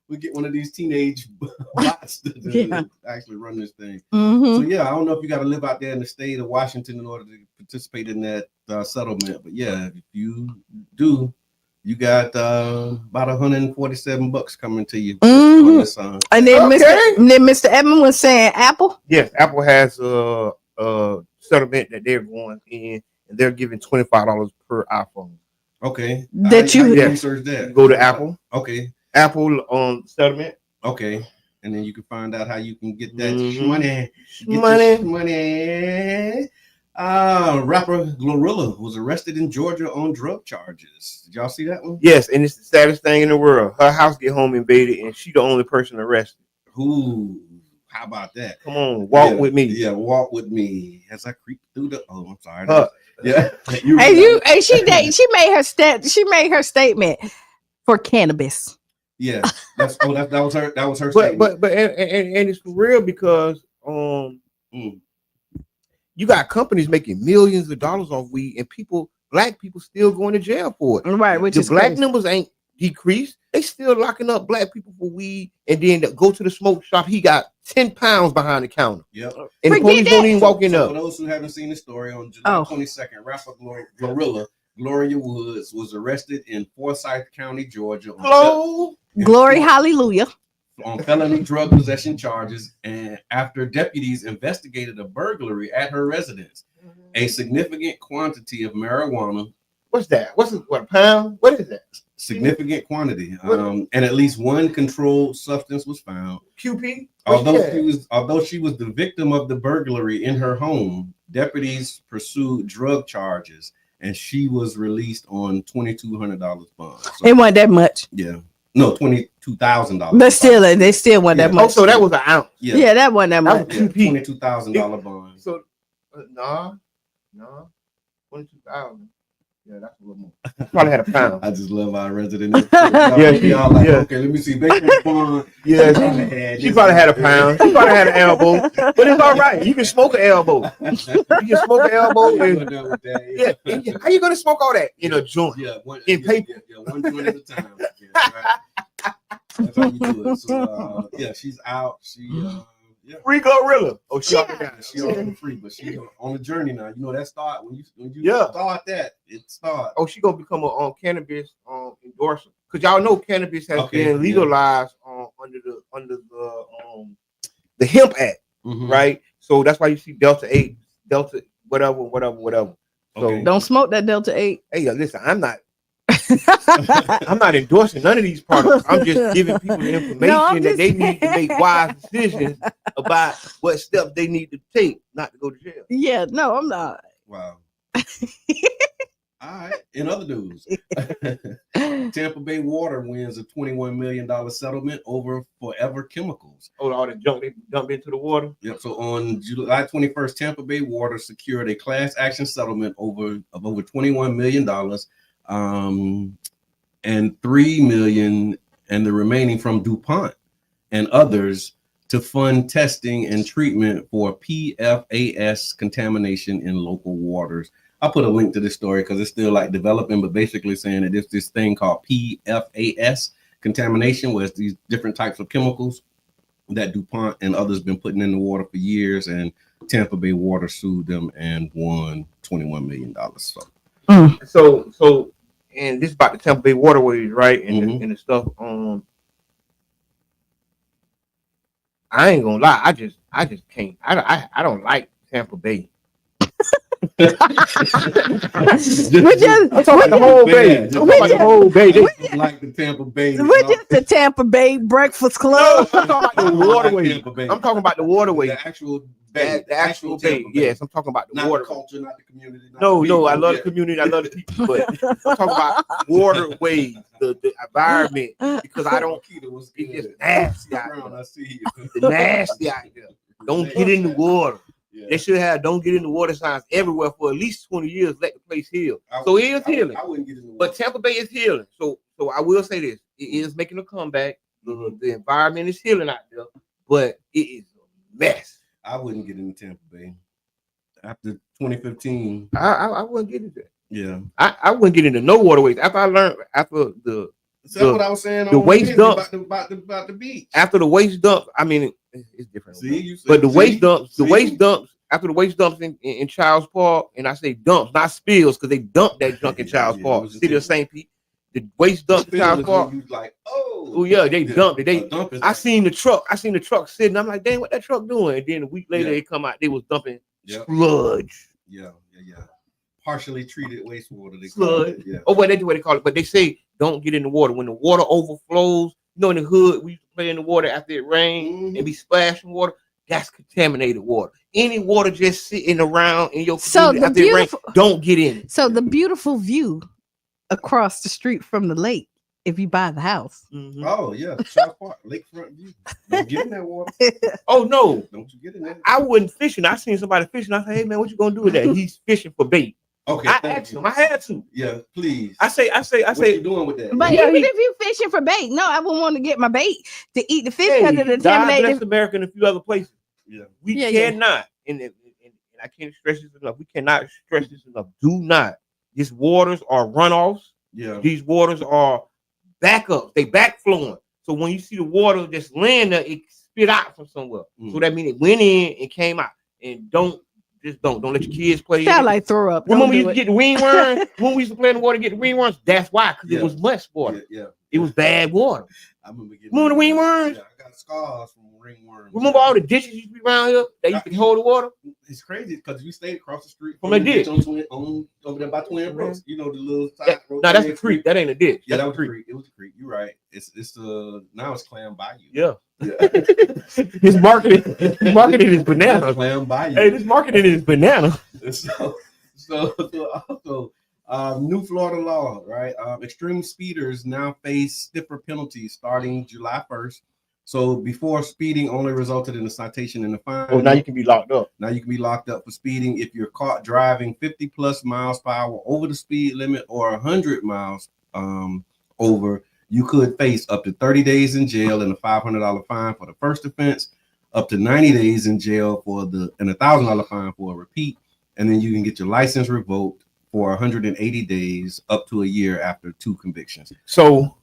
Speaker 2: We'll get one of these teenage bots to actually run this thing. So yeah, I don't know if you got to live out there in the state of Washington in order to participate in that settlement, but yeah, if you do, you got about $147 coming to you on this song.
Speaker 3: And then Mr. Edmond was saying Apple.
Speaker 4: Yes, Apple has a settlement that they're going in, and they're giving $25 per iPhone.
Speaker 2: Okay,
Speaker 4: research that. Go to Apple.
Speaker 2: Okay.
Speaker 4: Apple on settlement.
Speaker 2: Okay. And then you can find out how you can get that money. Rapper Glorilla was arrested in Georgia on drug charges. Did y'all see that one?
Speaker 4: Yes, and it's the saddest thing in the world. Her house get home invaded, and she the only person arrested.
Speaker 2: Ooh, how about that?
Speaker 4: Come on, walk with me.
Speaker 2: Yeah, walk with me as I creep through the. Oh, I'm sorry.
Speaker 3: Yeah. She made her statement for cannabis.
Speaker 2: Yeah, that was her statement.
Speaker 4: But it's for real, because you got companies making millions of dollars off weed, and black people still going to jail for it.
Speaker 3: Right, which is
Speaker 4: black
Speaker 3: crazy.
Speaker 4: Numbers ain't decreased. They still locking up black people for weed, and then go to the smoke shop. He got 10 pounds behind the counter.
Speaker 2: Yep.
Speaker 4: And the police don't even walk in up.
Speaker 2: For those who haven't seen the story, on July 22nd, rapper Glorilla, Gloria Woods, was arrested in Forsyth County, Georgia.
Speaker 3: Glory, hallelujah.
Speaker 2: On felony drug possession charges, and after deputies investigated a burglary at her residence, a significant quantity of marijuana.
Speaker 4: What's that? What, a pound? What is that?
Speaker 2: Significant quantity. And at least one controlled substance was found.
Speaker 4: QP?
Speaker 2: Although she was the victim of the burglary in her home, deputies pursued drug charges, and she was released on $2,200 bond. So,
Speaker 3: it wasn't that much.
Speaker 2: Yeah. No, $22,000.
Speaker 3: But still, they still want that much.
Speaker 4: Oh, so that was an ounce.
Speaker 3: Yeah, that wasn't that much.
Speaker 2: $22,000 bond.
Speaker 4: So, no, 22,000. Yeah, that's a little more. Probably had a pound.
Speaker 2: I just love our resident. Y'all like, okay, let me see. Bond.
Speaker 4: Yeah, she probably had a pound. She probably had an elbow. But it's all right. You can smoke an elbow. You can smoke an elbow. And, how you gonna smoke all that in a joint?
Speaker 2: Yeah,
Speaker 4: in paper.
Speaker 2: Yeah, one joint at a time. Yeah, right. That's how you do it. So she's out. She
Speaker 4: free Glorilla. Oh, she off
Speaker 2: down. She on free, but she's on the journey now. You know that start when you start that, it starts.
Speaker 4: Oh, she gonna become a cannabis endorser. Cause y'all know cannabis has been legalized under the Hemp Act, right? So that's why you see Delta 8, Delta whatever. So
Speaker 3: don't smoke that Delta 8.
Speaker 4: Hey, listen, I'm not endorsing none of these products. I'm just giving people the information that they need to make wise decisions about what steps they need to take not to go to jail.
Speaker 3: Yeah, no, I'm not.
Speaker 2: Wow. All right. In other news, Tampa Bay Water wins a $21 million settlement over Forever Chemicals.
Speaker 4: Oh, all the junk they dump into the water?
Speaker 2: Yep. So on July 21st, Tampa Bay Water secured a class action settlement of over $21 million. And $3 million and the remaining from DuPont and others to fund testing and treatment for PFAS contamination in local waters. I'll put a link to this story because it's still like developing, but basically saying that there's this thing called PFAS contamination, where it's these different types of chemicals that DuPont and others been putting in the water for years, and Tampa Bay Water sued them and won $21 million.
Speaker 4: So and this is about the Tampa Bay waterways, right? And the stuff. I ain't gonna lie. I just can't. I don't like Tampa Bay.
Speaker 3: I'm talking
Speaker 4: about the whole bay. The whole bay.
Speaker 2: Like the Tampa Bay.
Speaker 3: We're just the Tampa Bay Breakfast Club.
Speaker 4: I'm talking about the waterway. I'm talking about the waterway.
Speaker 2: The actual bay.
Speaker 4: The actual bay. Yes, I'm talking about the
Speaker 2: not
Speaker 4: water.
Speaker 2: The culture, not the community.
Speaker 4: No, I love the community. I love the people. But I'm talking about waterways, the environment, because I don't. It's just nasty out there.
Speaker 2: I see
Speaker 4: nasty out there. Don't get in the water.
Speaker 2: Yeah.
Speaker 4: They should have don't get in the water signs everywhere for at least 20 years. Let the place heal. So it is healing.
Speaker 2: I wouldn't get in the water.
Speaker 4: But Tampa Bay is healing. So I will say this: it is making a comeback. The environment is healing out there, but it is a mess.
Speaker 2: I wouldn't get into Tampa Bay after 2015.
Speaker 4: I wouldn't get into that.
Speaker 2: Yeah,
Speaker 4: I wouldn't get into no waterways after I learned
Speaker 2: that's what I was saying.
Speaker 4: The waste dump
Speaker 2: about the beach.
Speaker 4: After the waste dump, I mean it's different. The waste dumps after the waste dumps in Child's Park, and I say dumps, not spills, because they dumped that junk in Child's Park, City of St. Pete. The waste dump in Child's Park.
Speaker 2: Like,
Speaker 4: they dumped it. I seen the truck. Sitting. I'm like, dang, what that truck doing? And then a week later, they come out. They was dumping sludge.
Speaker 2: Yeah. Partially treated wastewater.
Speaker 4: Sludge. Yeah. Oh, what they call it. But they say don't get in the water. When the water overflows, in the hood, we used to play in the water after it rained and be splashing water. That's contaminated water. Any water just sitting around in your community after it rains, don't get in it.
Speaker 3: So the beautiful view across the street from the lake, if you buy the house.
Speaker 2: Oh yeah, South Park, lakefront view. Don't get in that water.
Speaker 4: Oh no,
Speaker 2: don't you get in there?
Speaker 4: I wasn't fishing. I seen somebody fishing. I said, hey man, what you gonna do with that? He's fishing for bait.
Speaker 2: Okay,
Speaker 4: I asked him. I had to.
Speaker 2: Yeah, please.
Speaker 4: I say.
Speaker 2: What you doing with that?
Speaker 3: But even if you fishing for bait, no, I wouldn't want to get my bait to eat the fish because of the contaminated.
Speaker 4: America and a few other places.
Speaker 2: Yeah,
Speaker 4: we cannot, and I can't stress this enough. We cannot stress this enough. Do not. These waters are runoffs.
Speaker 2: Yeah.
Speaker 4: These waters are backups. They backflowing. So when you see the water just laying there, it spit out from somewhere. So that means it went in and came out. And don't let your kids play.
Speaker 3: Sound like throw up.
Speaker 4: Remember we used to get the wingworms? When we used to play in the water, get the wingworms. That's why, because it was much water.
Speaker 2: Yeah.
Speaker 4: It was bad water.
Speaker 2: I remember getting.
Speaker 4: Remember the wingworms?
Speaker 2: Yeah, I got scars from ringworms.
Speaker 4: Remember all the ditches used to be around here that you could hold the water?
Speaker 2: It's crazy because we stayed across the street
Speaker 4: from a ditch
Speaker 2: on over there by Twin Brooks. You know the little side road.
Speaker 4: No, that's a creek. That ain't a ditch.
Speaker 2: Yeah, that was a creek. It was a creek. You're right. It's now it's Clam Bayou.
Speaker 4: Yeah. His marketing is banana.
Speaker 2: Clam Bayou.
Speaker 4: Hey, this marketing is banana.
Speaker 2: So also New Florida law, right? Extreme speeders now face stiffer penalties starting July 1st. So before, speeding only resulted in a citation and a fine.
Speaker 4: Oh, now you can be locked up.
Speaker 2: Now you can be locked up for speeding if you're caught driving 50 plus miles per hour over the speed limit or 100 miles over. You could face up to 30 days in jail and a $500 fine for the first offense, up to 90 days in jail and a $1,000 fine for a repeat, and then you can get your license revoked for 180 days up to a year after 2 convictions.
Speaker 4: So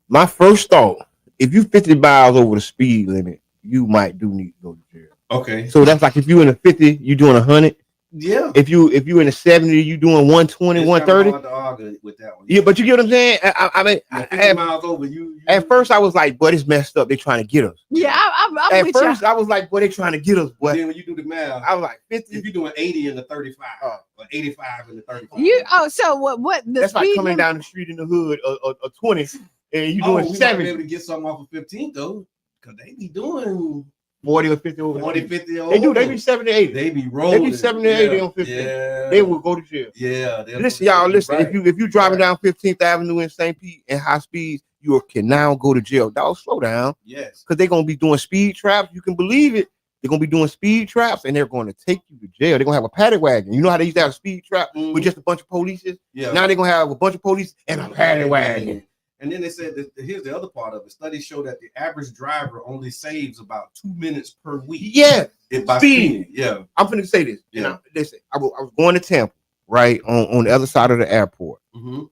Speaker 4: my first thought, if you 50 miles over the speed limit, you might do need to go to jail.
Speaker 2: Okay.
Speaker 4: So that's like if you in a 50, you doing 100.
Speaker 2: Yeah.
Speaker 4: If you in a 70, you doing 120,
Speaker 2: it's
Speaker 4: 130.
Speaker 2: hard to argue with that one.
Speaker 4: Yeah, but you get what I'm saying? I mean,
Speaker 2: 50 miles over, you
Speaker 4: at first I was like, but it's messed up. They trying to get us.
Speaker 3: Yeah, I'm
Speaker 4: at
Speaker 3: with
Speaker 4: first
Speaker 3: you.
Speaker 4: I was like, boy, they trying to get us. But
Speaker 2: then when you do the math,
Speaker 4: I was like 50.
Speaker 2: If you're doing 80 in the 35 or 85 in the 35.
Speaker 3: So what the
Speaker 4: that's like
Speaker 3: speed
Speaker 4: coming
Speaker 3: limit?
Speaker 4: down the street in the hood a 20 and you doing
Speaker 2: we
Speaker 4: 70.
Speaker 2: might be able to get something off of 15 though, because they be doing
Speaker 4: 40 or 50 over
Speaker 2: 40, 50 over.
Speaker 4: They do, they be 70, 80.
Speaker 2: They be rolling.
Speaker 4: They be 70, 80 on 15.
Speaker 2: Yeah.
Speaker 4: They will go to jail.
Speaker 2: Yeah.
Speaker 4: Listen, y'all, listen.
Speaker 2: Right.
Speaker 4: If you driving down 15th Avenue in St. Pete at high speeds, you can now go to jail. Dog, slow down.
Speaker 2: Yes.
Speaker 4: Because they're gonna be doing speed traps. You can believe it. They're gonna be doing speed traps and they're going to take you to jail. They're gonna have a paddock wagon. You know how they used to have a speed trap with just a bunch of police?
Speaker 2: Yeah.
Speaker 4: Now they're gonna have a bunch of police and a paddock wagon.
Speaker 2: And then they said that here's the other part of it. Studies show that the average driver only saves about 2 minutes per week.
Speaker 4: Yeah.
Speaker 2: By speeding. Yeah.
Speaker 4: I'm finna say this.
Speaker 2: Yeah.
Speaker 4: Listen, I was going to Tampa, right? On the other side of the airport.
Speaker 2: Mm-hmm.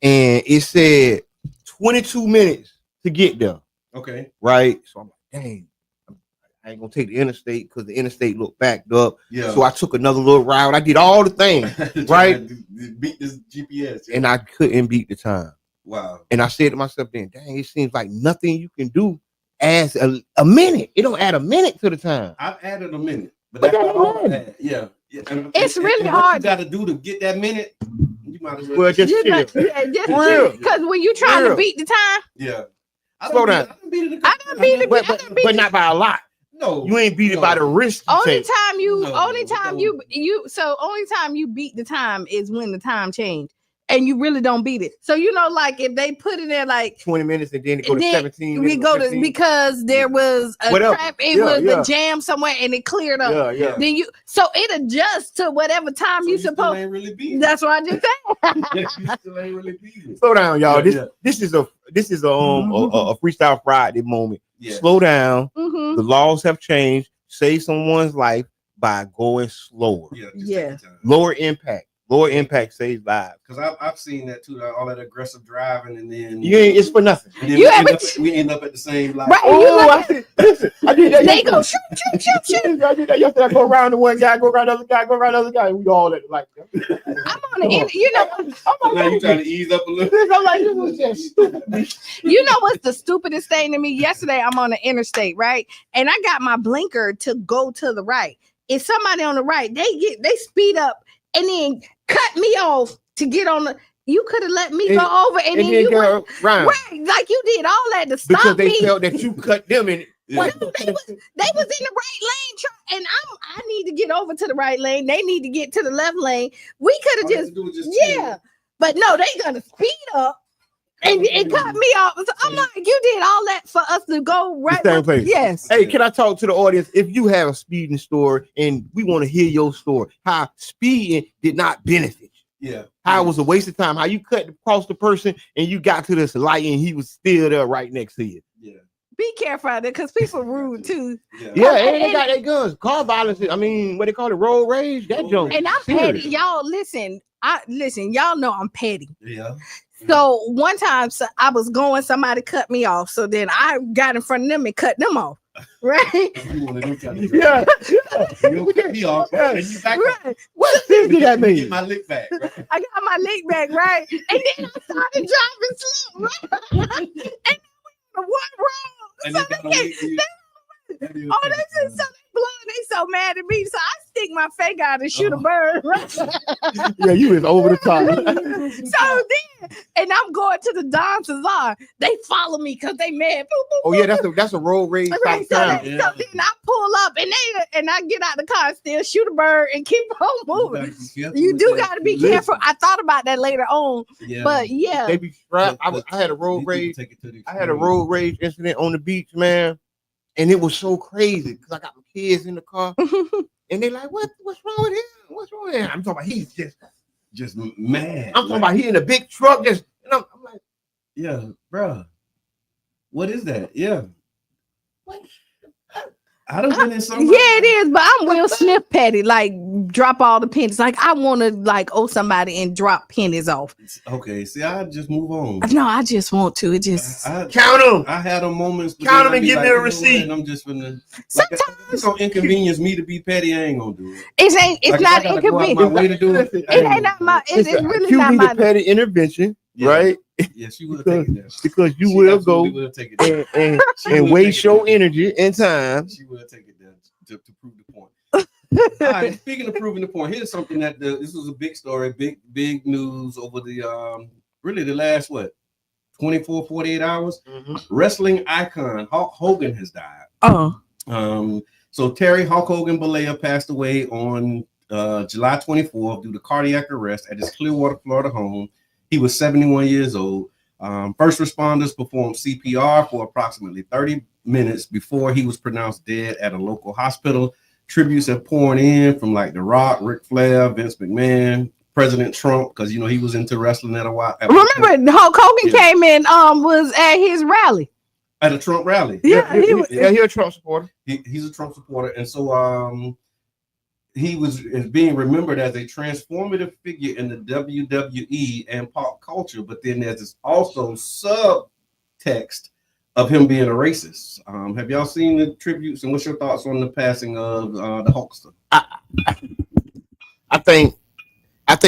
Speaker 4: And it said 22 minutes to get there.
Speaker 2: Okay.
Speaker 4: Right. So I'm like, dang, I ain't gonna take the interstate because the interstate looked backed up.
Speaker 2: Yeah.
Speaker 4: So I took another little route. I did all the things, right?
Speaker 2: Beat this GPS.
Speaker 4: And I couldn't beat the time.
Speaker 2: Wow.
Speaker 4: And I said to myself then, dang, it seems like nothing you can do adds a minute. It don't add a minute to the time.
Speaker 2: I've added a minute. But
Speaker 4: But
Speaker 2: that's
Speaker 4: that's
Speaker 2: all
Speaker 4: hard.
Speaker 2: I had. Yeah.
Speaker 3: It's really
Speaker 2: what
Speaker 3: hard.
Speaker 2: you got to do to get that minute. You might as well.
Speaker 4: Well, just
Speaker 3: You
Speaker 4: chill.
Speaker 3: know, just
Speaker 4: Real.
Speaker 3: because when you trying
Speaker 4: Real.
Speaker 3: to beat the time,
Speaker 2: Yeah.
Speaker 4: Slow down.
Speaker 2: I done beat it.
Speaker 3: I done beat it.
Speaker 4: But not by a lot.
Speaker 2: No.
Speaker 4: You ain't beat it by the risk. you
Speaker 3: only
Speaker 4: take.
Speaker 3: time you
Speaker 2: No,
Speaker 3: only time you only time you beat the time is when the time changed and you really don't beat it. So like if they put it there like
Speaker 4: 20 minutes and then it go to
Speaker 3: then
Speaker 4: 17.
Speaker 3: we go to
Speaker 4: 15.
Speaker 3: because there was a
Speaker 4: Whatever.
Speaker 3: trap, it was
Speaker 4: Yeah.
Speaker 3: a jam somewhere and it cleared up.
Speaker 4: Yeah.
Speaker 3: Then so it adjusts to whatever time
Speaker 2: So
Speaker 3: you
Speaker 2: still
Speaker 3: supposed.
Speaker 2: ain't really beat it.
Speaker 3: That's what I just said.
Speaker 2: You still ain't really beat it.
Speaker 4: Slow down, y'all.
Speaker 2: Yeah,
Speaker 4: This is a freestyle Friday moment.
Speaker 2: Yeah.
Speaker 4: Slow down.
Speaker 3: Mhm.
Speaker 4: The laws have changed. Save someone's life by going slower.
Speaker 2: Yeah.
Speaker 3: Yeah.
Speaker 4: Lower impact. Lower impact saves lives.
Speaker 2: Because I've seen that too. All that aggressive driving, and then
Speaker 4: It's for nothing.
Speaker 2: and then
Speaker 3: You
Speaker 2: we end up at the same light.
Speaker 3: Right.
Speaker 4: Oh, I see. Listen, I did that.
Speaker 3: They go
Speaker 4: yesterday.
Speaker 3: shoot.
Speaker 4: I did that yesterday. I go around the one guy, go around the other guy, go around the other guy. And we all at the light.
Speaker 3: I'm on the
Speaker 4: I'm
Speaker 2: Now you
Speaker 4: like,
Speaker 2: trying to ease up a little.
Speaker 4: I'm like, this was just stupid.
Speaker 3: what's the stupidest thing to me? Yesterday, I'm on the interstate, right? And I got my blinker to go to the right. If somebody on the right, they speed up and then cut me off to get on the. You could have let me go over and then you
Speaker 4: go around.
Speaker 3: right, like you did all that to stop
Speaker 4: Because they
Speaker 3: me.
Speaker 4: felt that you cut them in.
Speaker 2: Yeah.
Speaker 3: They was in the right lane, and I need to get over to the right lane. They need to get to the left lane. We could
Speaker 2: All
Speaker 3: have
Speaker 2: they
Speaker 3: just
Speaker 2: do is just
Speaker 3: yeah, but no, they gonna speed up and cut me off. So I'm like, you did all that for us to go right
Speaker 4: The same place.
Speaker 3: Yes.
Speaker 4: Hey, can I talk to the audience? If you have a speeding story and we want to hear your story, how speeding did not benefit you.
Speaker 2: Yeah.
Speaker 4: How it was a waste of time. How you cut across the person and you got to this light and he was still there right next to you.
Speaker 2: Yeah.
Speaker 3: Be careful out there because people rude too.
Speaker 4: Yeah, and they got their guns. Car violence. I mean, what they call it, road rage. That junk.
Speaker 3: And I'm
Speaker 4: serious.
Speaker 3: petty. Y'all listen, y'all know I'm petty.
Speaker 2: Yeah.
Speaker 3: So one time I was going, somebody cut me off. So then I got in front of them and cut them off. Right?
Speaker 2: You want to do kind of
Speaker 4: Yeah.
Speaker 2: you cut me off.
Speaker 4: Yeah.
Speaker 2: And you back up.
Speaker 3: Right.
Speaker 4: What did that
Speaker 2: Get
Speaker 4: mean?
Speaker 2: my lick back. Right?
Speaker 3: I got my leg back, right? And then I started driving slow, right? And then we on the one road.
Speaker 2: And
Speaker 3: So
Speaker 2: they got
Speaker 3: they
Speaker 2: to
Speaker 3: can't,
Speaker 2: wait till you-
Speaker 3: oh, they just so they blowing, they so mad at me. So I stick my fake out and shoot a bird, right?
Speaker 4: Yeah, you was over the top.
Speaker 3: So then and I'm going to the Don Cesar. They follow me because they mad. Boop, boop,
Speaker 4: Oh yeah, that's a road rage
Speaker 3: right,
Speaker 4: type
Speaker 3: so,
Speaker 4: of
Speaker 3: so
Speaker 4: time.
Speaker 3: then I pull up and I get out the car and still shoot a bird and keep on moving. You do got to be careful. I thought about that later on, but yeah,
Speaker 4: they be strapped. I had a road rage. I had a road rage incident on the beach, man, and it was so crazy because I got my kids in the car, and they like, what's wrong with him? What's wrong with him? I'm talking about he's just
Speaker 2: mad.
Speaker 4: I'm talking about he in a big truck, and I'm like,
Speaker 2: yeah, bro. What is that? Yeah.
Speaker 4: What?
Speaker 2: I don't been in so
Speaker 3: yeah, it is, but I'm Will Smith petty. Like, drop all the pennies. Like, I want to like owe somebody and drop pennies off.
Speaker 2: Okay, see, I just move on.
Speaker 3: No, I just want to. It just
Speaker 2: count
Speaker 4: them.
Speaker 2: I had them moments.
Speaker 4: Count them and give me a receipt.
Speaker 2: And I'm just gonna.
Speaker 3: Sometimes
Speaker 2: it's gonna inconvenience me to be petty. I ain't gonna do it.
Speaker 3: It's not inconvenient.
Speaker 2: Way to do it.
Speaker 3: It ain't not my. It's really not my
Speaker 4: petty intervention, right?
Speaker 2: Yeah, she will take it there.
Speaker 4: Because you will go
Speaker 2: take it
Speaker 4: and waste your energy and time.
Speaker 2: She will take it there to prove the point. All right, speaking of proving the point, here's something that this was a big story, big news over the really the last 24, 48 hours. Wrestling icon Hulk Hogan has died. So Terry Hulk Hogan Bollea passed away on July 24th due to cardiac arrest at his Clearwater, Florida home. He was 71 years old. First responders performed CPR for approximately 30 minutes before he was pronounced dead at a local hospital. Tributes have poured in from like The Rock, Ric Flair, Vince McMahon, President Trump, because he was into wrestling at a while.
Speaker 3: Remember, Hulk Hogan came in, was at his rally.
Speaker 2: At a Trump rally.
Speaker 3: Yeah,
Speaker 4: he's a Trump supporter.
Speaker 2: He's a Trump supporter, and so he is being remembered as a transformative figure in the WWE and pop culture, but then there's this also subtext of him being a racist. Have y'all seen the tributes, and what's your thoughts on the passing of the Hulkster?
Speaker 4: I think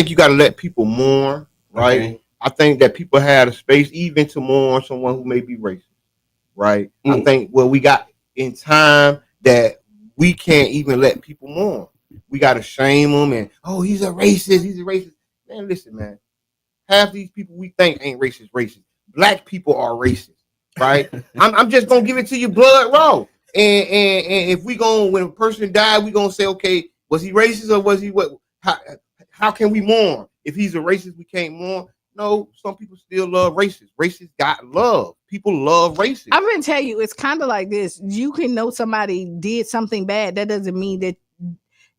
Speaker 4: you got to let people mourn, right? Okay. I think that people had a space even to mourn someone who may be racist, right? I think we got in time that we can't even let people mourn. We got to shame them and, he's a racist. Man, listen, man. Half these people we think ain't racist. Black people are racist, right? I'm just going to give it to you blood raw. And if when a person died, we going to say, okay, was he racist or was he what? How can we mourn? If he's a racist, we can't mourn. No, some people still love racists. Racists got love. People love racists. I'm
Speaker 3: going to tell you, it's kind of like this. You can know somebody did something bad. That doesn't mean that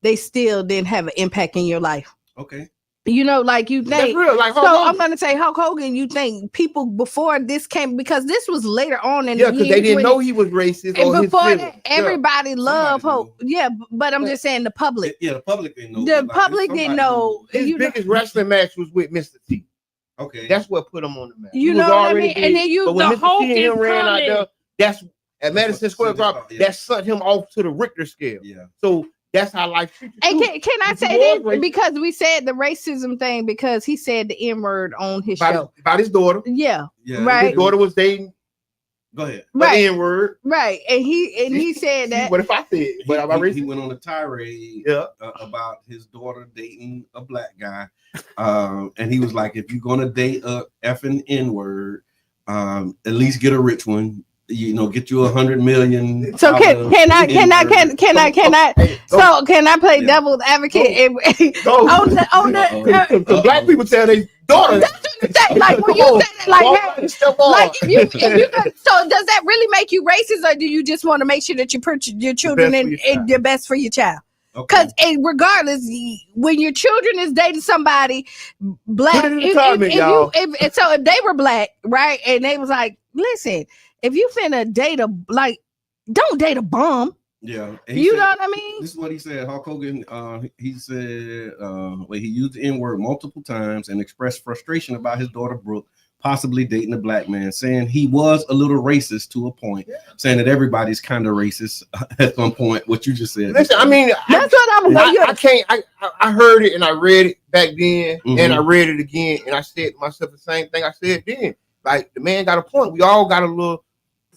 Speaker 3: they still didn't have an impact in your life.
Speaker 2: Okay.
Speaker 3: Like you think.
Speaker 4: That's real. Like,
Speaker 3: I'm going to say Hulk Hogan, you think people before this came, because this was later on in the years.
Speaker 4: Yeah, because they didn't know he was racist.
Speaker 3: And before that, everybody loved Hulk. Yeah, but I'm just saying the public.
Speaker 2: Yeah, the public didn't know.
Speaker 3: The public didn't know.
Speaker 4: His biggest wrestling match was with Mr. T.
Speaker 2: Okay.
Speaker 4: That's what put him on the map.
Speaker 3: You know what I mean? And then
Speaker 4: the Hulk ran out there, that's at Madison Square Garden, that sent him off to the Richter scale.
Speaker 2: Yeah.
Speaker 4: So that's how life treats you.
Speaker 3: And can I say this? Because we said the racism thing, because he said the N-word on his show.
Speaker 4: About his daughter.
Speaker 3: Yeah. Right.
Speaker 4: His daughter was dating.
Speaker 2: Go ahead.
Speaker 3: Right.
Speaker 4: The N-word.
Speaker 3: Right. And he said that.
Speaker 4: What if I said?
Speaker 2: He went on a tirade about his daughter dating a black guy. And he was like, if you're going to date a effing N-word, at least get a rich one. Get you 100 million.
Speaker 3: So can I play devil's advocate?
Speaker 4: The black people tell their daughter.
Speaker 3: Like when you say like if you so does that really make you racist, or do you just want to make sure that you put your children in your best for your child? Because regardless, when your children is dating somebody black, if they were black, right, and they was like, listen, if you finna date don't date a bum.
Speaker 2: Yeah,
Speaker 3: you know what I mean.
Speaker 2: This is what he said. Hulk Hogan. He said, he used the N-word multiple times and expressed frustration about his daughter Brooke possibly dating a black man, saying he was a little racist to a point, saying that everybody's kind of racist at some point. What you just said.
Speaker 4: Listen, I mean,
Speaker 3: that's what I'm.
Speaker 4: I heard it and I read it back then, and I read it again, and I said to myself the same thing I said then. Like, the man got a point. We all got a little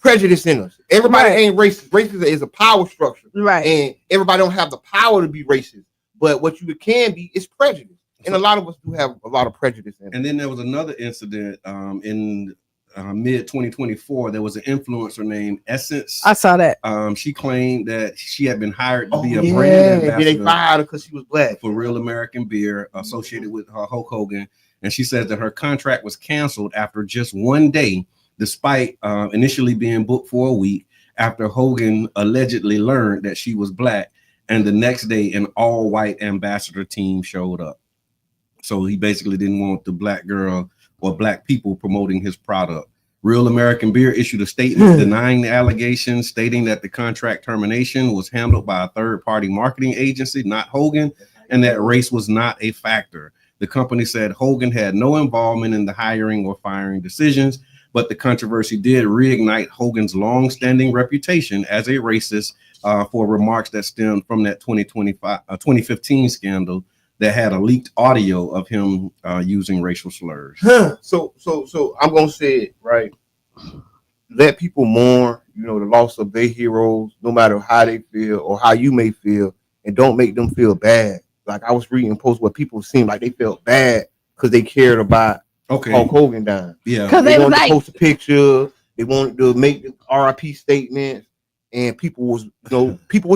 Speaker 4: prejudice in us. Everybody ain't racist. Racism is a power structure,
Speaker 3: right?
Speaker 4: And everybody don't have the power to be racist. But what you can be is prejudice. And a lot of us do have a lot of prejudice.
Speaker 2: And then there was another incident in mid 2024. There was an influencer named Essence.
Speaker 3: I saw that.
Speaker 2: She claimed that she had been hired to be a brand ambassador.
Speaker 4: They fired her because she was black
Speaker 2: for Real American Beer, associated with Hulk Hogan. And she says that her contract was canceled after just one day, despite initially being booked for a week, after Hogan allegedly learned that she was black. And the next day, an all-white ambassador team showed up. So he basically didn't want the black girl or black people promoting his product. Real American Beer issued a statement denying the allegations, stating that the contract termination was handled by a third-party marketing agency, not Hogan, and that race was not a factor. The company said Hogan had no involvement in the hiring or firing decisions, but the controversy did reignite Hogan's long-standing reputation as a racist for remarks that stemmed from that 2015 scandal that had a leaked audio of him using racial slurs.
Speaker 4: So I'm gonna say it right. Let people mourn, the loss of their heroes, no matter how they feel or how you may feel, and don't make them feel bad. Like I was reading posts where people seemed like they felt bad because they cared about Hulk Hogan dying.
Speaker 2: Yeah,
Speaker 3: because
Speaker 4: they wanted to post a picture, they wanted to make the RIP statements, and people was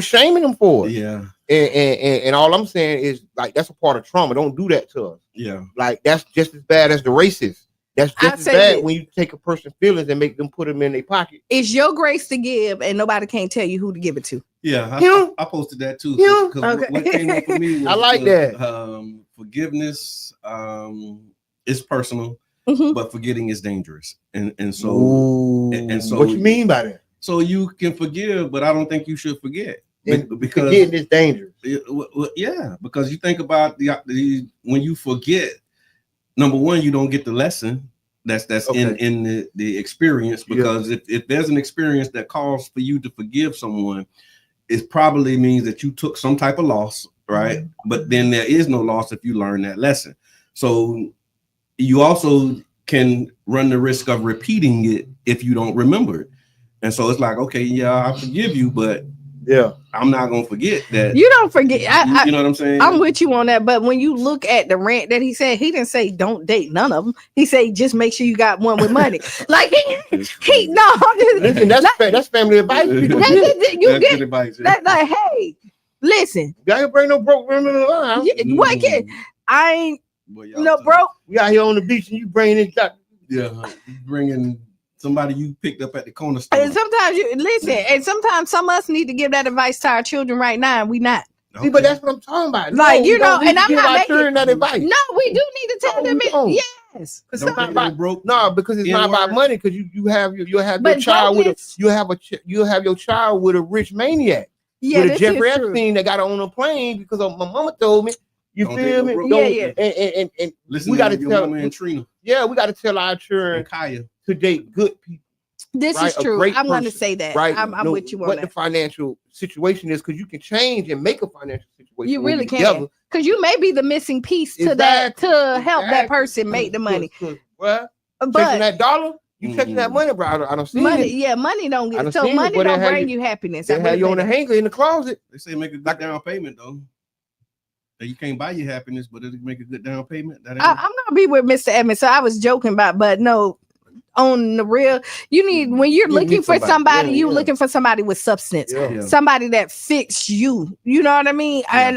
Speaker 4: shaming them for it.
Speaker 2: Yeah.
Speaker 4: And all I'm saying is like that's a part of trauma. Don't do that to us.
Speaker 2: Yeah,
Speaker 4: like that's just as bad as the racist. That's just as bad when you take a person's feelings and make them put them in their pocket.
Speaker 3: It's your grace to give, and nobody can tell you who to give it to.
Speaker 2: Yeah, I posted that too. Because what came up for me was
Speaker 4: I like that.
Speaker 2: Forgiveness is personal, but forgetting is dangerous. And so
Speaker 4: what you mean by that?
Speaker 2: So you can forgive, but I don't think you should forget. Because
Speaker 4: forgetting is dangerous.
Speaker 2: Yeah, because you think about the when you forget, number one, you don't get the lesson that's in the experience, because if there's an experience that calls for you to forgive someone, it probably means that you took some type of loss, right? But then there is no loss if you learn that lesson. So you also can run the risk of repeating it if you don't remember it. And so it's like, okay, yeah, I forgive you, but I'm not gonna forget that.
Speaker 3: You don't forget.
Speaker 2: You know what I'm saying?
Speaker 3: I'm with you on that. But when you look at the rant that he said, he didn't say don't date none of them. He said just make sure you got one with money. Like he no.
Speaker 4: Listen, that's family advice.
Speaker 3: You get advice. That like, hey, listen.
Speaker 4: You ain't bring no broke women in the line.
Speaker 3: What can I ain't broke?
Speaker 4: We out here on the beach and you bringing it.
Speaker 2: Yeah, bringing somebody you picked up at the corner store.
Speaker 3: And sometimes you listen, and sometimes some of us need to give that advice to our children right now, and we not.
Speaker 4: See, but that's what I'm talking about.
Speaker 3: Like and I'm not making
Speaker 4: that advice.
Speaker 3: No, we do need to tell them it. Yes,
Speaker 4: because it's not about broke. No, because it's not about money. Because you'll have your child with you'll have your child with a rich maniac. Yeah, with a Jeffrey Epstein that got on a plane because my mama told me. You feel me? And
Speaker 2: listen,
Speaker 4: we got to tell
Speaker 2: Trina.
Speaker 4: Yeah, we got to tell our children to date good people.
Speaker 3: This is true. I'm going to say that.
Speaker 4: Right?
Speaker 3: I'm with you on
Speaker 4: what
Speaker 3: that.
Speaker 4: The financial situation is, because you can change and make a financial situation.
Speaker 3: You really can, because you may be the missing piece to that to help that person make the money.
Speaker 4: Well, chasing that dollar, you chasing that money, bro. I don't see
Speaker 3: money.
Speaker 4: it.
Speaker 3: Yeah, money don't get so money don't bring you happiness.
Speaker 4: They have you on the hanger in the closet.
Speaker 2: They say make a good down payment though. You can't buy your happiness, but it'll make a good down payment. I'm
Speaker 3: gonna be with Mr. Edmonds. So I was joking about, but no, on the real, you need when you're looking for somebody, you're looking for somebody with substance, somebody that fits you. You know what I mean? And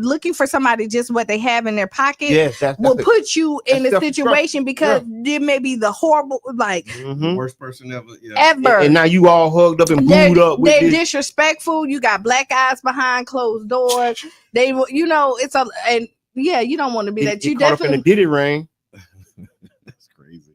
Speaker 3: looking for somebody just what they have in their pocket will put you in a situation because they may be the horrible, like
Speaker 2: worst person ever.
Speaker 3: Ever.
Speaker 4: And now you all hugged up and booed up.
Speaker 3: They're disrespectful. You got black eyes behind closed doors. They, you know, it's a and you don't want to be that. You definitely
Speaker 4: did it ring.
Speaker 2: That's crazy.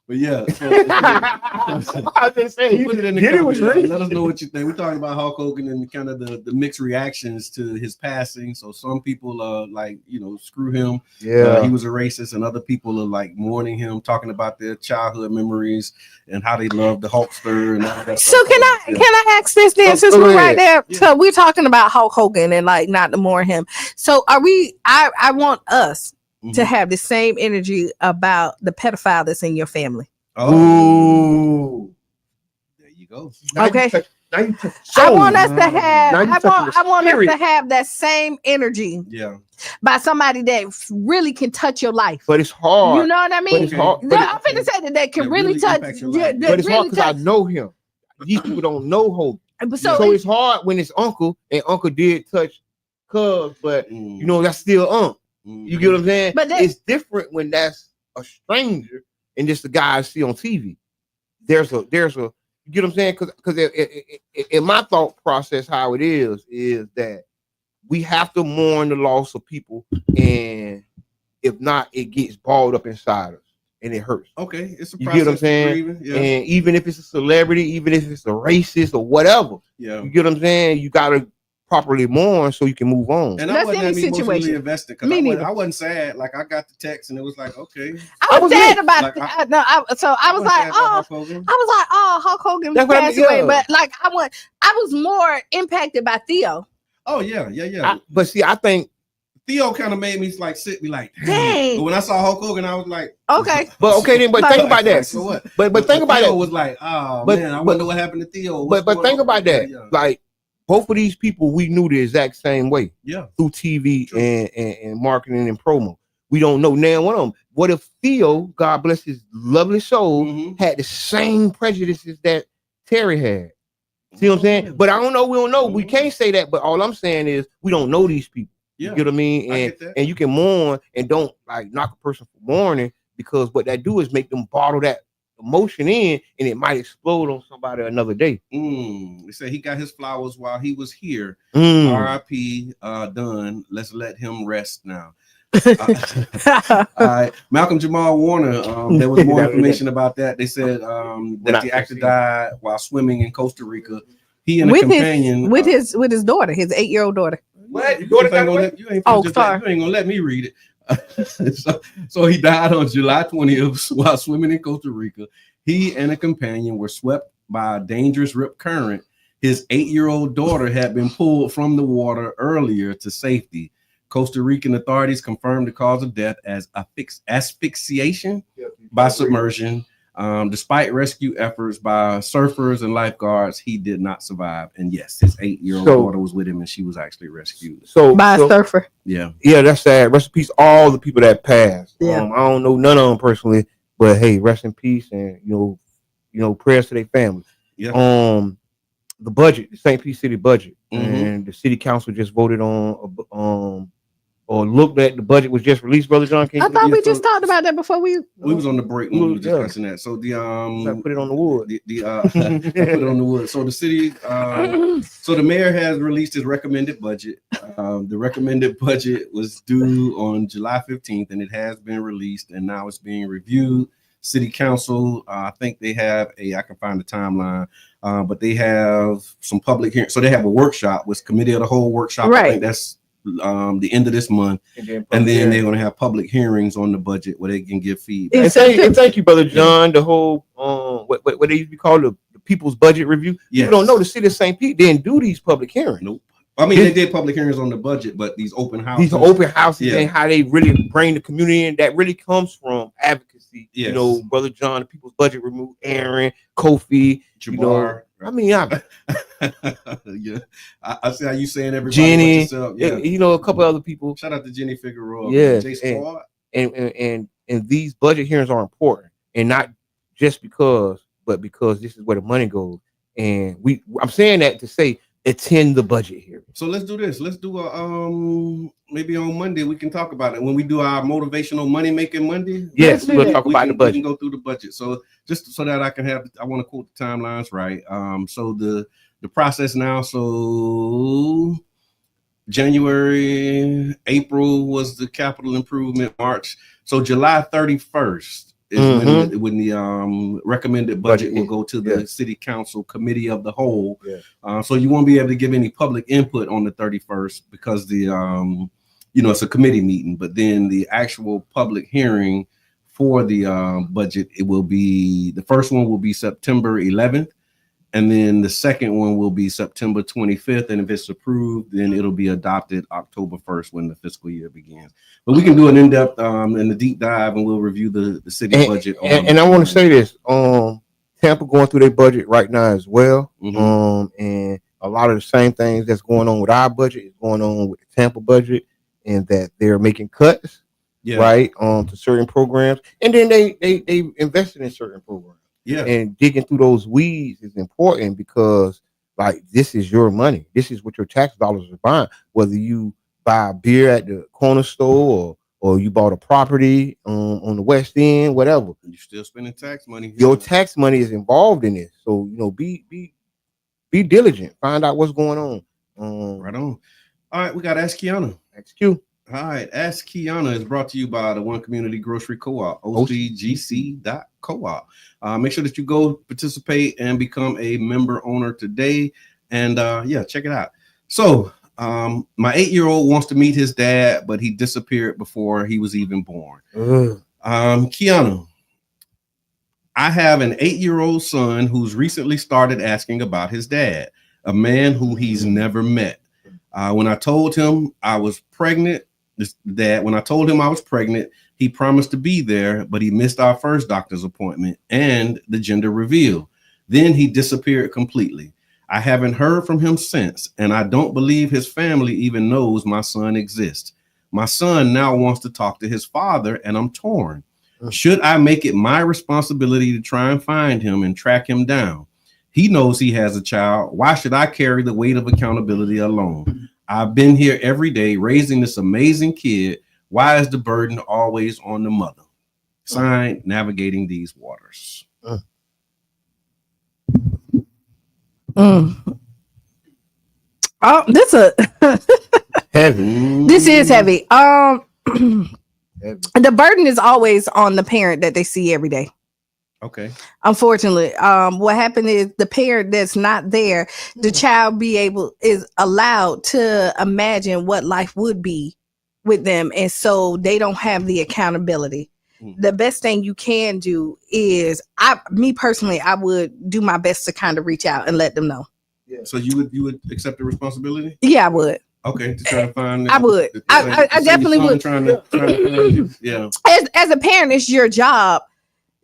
Speaker 2: But yeah,
Speaker 4: I just saying,
Speaker 2: put it in the comments. Let us know what you think. We're talking about Hulk Hogan and kind of the mixed reactions to his passing. So some people are like, screw him. Yeah, he was a racist, and other people are like mourning him, talking about their childhood memories and how they loved the Hulkster and all that.
Speaker 3: So can I ask this then, since we're right there? Yeah. So we're talking about Hulk Hogan and like not to mourn him. So are we? I want us to have the same energy about the pedophile that's in your family.
Speaker 2: Oh, there you go.
Speaker 3: Okay. I want us to have. I want us to have that same energy.
Speaker 2: Yeah.
Speaker 3: by somebody that really can touch your life.
Speaker 4: But it's hard.
Speaker 3: You know what I mean?
Speaker 4: But it's hard.
Speaker 3: No, I'm finna say that can really touch.
Speaker 2: impact your life.
Speaker 4: But it's hard because I know him. These people don't know Hogan. So it's hard when it's uncle, and uncle did touch cuz, but you know, that's still Unc. You get what I'm saying? But it's different when that's a stranger and just the guy I see on TV. There's a, you get what I'm saying? Because in my thought process, how it is that we have to mourn the loss of people, and if not, it gets balled up inside us and it hurts.
Speaker 2: Okay, it's a process.
Speaker 4: You get what I'm saying? Yeah. And even if it's a celebrity, even if it's a racist or whatever, you get what I'm saying? You gotta properly mourn so you can move on.
Speaker 2: And I wasn't emotionally invested because I wasn't sad. Like I got the text and it was like, okay.
Speaker 3: I was sad about it. I was like, Hulk Hogan passed away. But like I was more impacted by Theo.
Speaker 2: Oh yeah.
Speaker 4: But see, I think
Speaker 2: Theo kind of made me like sit, be like, dang. But when I saw Hulk Hogan, I was like,
Speaker 3: okay.
Speaker 4: But think about that.
Speaker 2: So what?
Speaker 4: But think about
Speaker 2: Theo was like, oh man, I wonder what happened to Theo.
Speaker 4: But think about that. Yeah. Like both of these people, we knew the exact same way.
Speaker 2: Yeah.
Speaker 4: Through TV and marketing and promo. We don't know now one of them. What if Theo, God bless his lovely soul, had the same prejudices that Terry had? See what I'm saying? But I don't know. We don't know. We can't say that. But all I'm saying is we don't know these people. You get what I mean? And you can mourn and don't like knock a person for mourning, because what that do is make them bottle that emotion in, and it might explode on somebody another day.
Speaker 2: They say he got his flowers while he was here. R.I.P. Done. Let's let him rest now. Malcolm Jamal Warner. There was more information about that. They said that the actor died while swimming in Costa Rica. He and a companion
Speaker 3: with his daughter, his 8-year-old daughter.
Speaker 2: What? You ain't gonna let me read it. So he died on July 20th while swimming in Costa Rica. He and a companion were swept by a dangerous rip current. His 8-year-old daughter had been pulled from the water earlier to safety. Costa Rican authorities confirmed the cause of death as asphyxiation by submersion. Despite rescue efforts by surfers and lifeguards, he did not survive. And yes, his 8-year-old daughter was with him, and she was actually rescued.
Speaker 3: By a surfer.
Speaker 2: Yeah,
Speaker 4: that's sad. Rest in peace, all the people that passed. I don't know none of them personally, but hey, rest in peace, and you know, prayers to their family.
Speaker 2: Yeah.
Speaker 4: The budget, the St. Pete City budget, and the city council just voted on or looked at the budget was just released, Brother John.
Speaker 3: I thought we just talked about that before we
Speaker 2: was on the break when we were discussing that. So the
Speaker 4: put it on the wood.
Speaker 2: Put it on the wood. So the city, so the mayor has released his recommended budget. The recommended budget was due on July 15th, and it has been released, and now it's being reviewed. City council, I think they have I can find the timeline, but they have some public hearings. So they have a workshop with committee of the whole workshop.
Speaker 3: Right.
Speaker 2: I think that's the end of this month, and then they're going to have public hearings on the budget where they can give feedback.
Speaker 4: And thank you, Brother John. The whole what they used to be called the people's budget review. Yes. You don't know the city of St. Pete didn't do these public hearings.
Speaker 2: Nope. I mean, they did public hearings on the budget, but these open houses,
Speaker 4: and how they really bring the community in, that really comes from advocacy. Yes. You know, Brother John, the people's budget review, Aaron, Kofi, Jabbar. You know, I mean,
Speaker 2: I see how you saying everybody.
Speaker 4: Jenny, you know, a couple other people.
Speaker 2: Shout out to Jenny Figueroa.
Speaker 4: And these budget hearings are important, and not just because, but because this is where the money goes. And I'm saying that to say attend the budget hearing. So
Speaker 2: let's do this. Let's do maybe on Monday we can talk about it when we do our motivational money making Monday.
Speaker 4: Yes, we'll talk about the budget.
Speaker 2: We can go through the budget. So just so that I want to quote the timelines right. So the process now. So January, April was the capital improvement, March. So July 31st is when the recommended budget will go to the city council committee of the whole. So you won't be able to give any public input on the 31st because the it's a committee meeting, but then the actual public hearing for the budget, the first one will be September 11th, and then the second one will be September 25th, and if it's approved, then it'll be adopted October 1st when the fiscal year begins. But we can do an in-depth and a deep dive, and we'll review the city budget.
Speaker 4: And I want to say this: Tampa going through their budget right now as well, and a lot of the same things that's going on with our budget is going on with the Tampa budget. and that they're making cuts, right, to certain programs, and then they invested in certain programs.
Speaker 2: Yeah,
Speaker 4: and digging through those weeds is important because like this is your money. This is what your tax dollars are buying. Whether you buy a beer at the corner store or you bought a property on the West End, whatever,
Speaker 2: you're still spending tax money.
Speaker 4: Your tax money is involved in this. So be diligent. Find out what's going on.
Speaker 2: Right on. All right, we got Ask Qiana.
Speaker 4: Ask Q.
Speaker 2: All right, Ask Qiana is brought to you by the One Community Grocery Co-op, OCGC.coop. Make sure that you go participate and become a member owner today. And check it out. So my 8-year-old wants to meet his dad, but he disappeared before he was even born. Qiana, I have an 8-year-old son who's recently started asking about his dad, a man who he's never met. When I told him I was pregnant, he promised to be there, but he missed our first doctor's appointment and the gender reveal. Then he disappeared completely. I haven't heard from him since, and I don't believe his family even knows my son exists. My son now wants to talk to his father, and I'm torn. Should I make it my responsibility to try and find him and track him down? He knows he has a child. Why should I carry the weight of accountability alone? I've been here every day raising this amazing kid. Why is the burden always on the mother? Signed, Navigating These Waters.
Speaker 3: Oh, this a
Speaker 4: Heavy.
Speaker 3: This is heavy.
Speaker 4: Heavy.
Speaker 3: The burden is always on the parent that they see every day.
Speaker 2: Okay.
Speaker 3: Unfortunately, what happened is the parent that's not there, the child is allowed to imagine what life would be with them, and so they don't have the accountability. The best thing you can do is, me personally, I would do my best to kind of reach out and let them know.
Speaker 2: Yeah. So you would accept the responsibility?
Speaker 3: Yeah, I would.
Speaker 2: Okay, to try to find.
Speaker 3: I would. I definitely would.
Speaker 2: Trying to find you. Yeah.
Speaker 3: As a parent, it's your job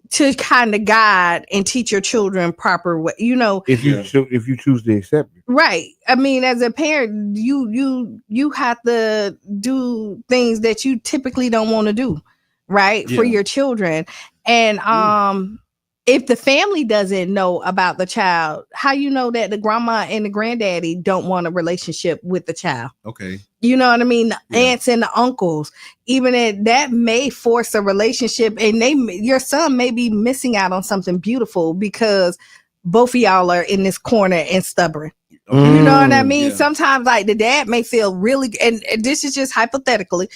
Speaker 3: to kind of guide and teach your children proper way,
Speaker 4: if you choose to accept it.
Speaker 3: Right. I mean, as a parent, you have to do things that you typically don't want to do, right? For your children. And if the family doesn't know about the child, how you know that the grandma and the granddaddy don't want a relationship with the child?
Speaker 2: Okay.
Speaker 3: You know what I mean? The aunts and the uncles, even that may force a relationship, and your son may be missing out on something beautiful because both of y'all are in this corner and stubborn. You know what I mean? Yeah. Sometimes like the dad may feel really, and this is just hypothetically,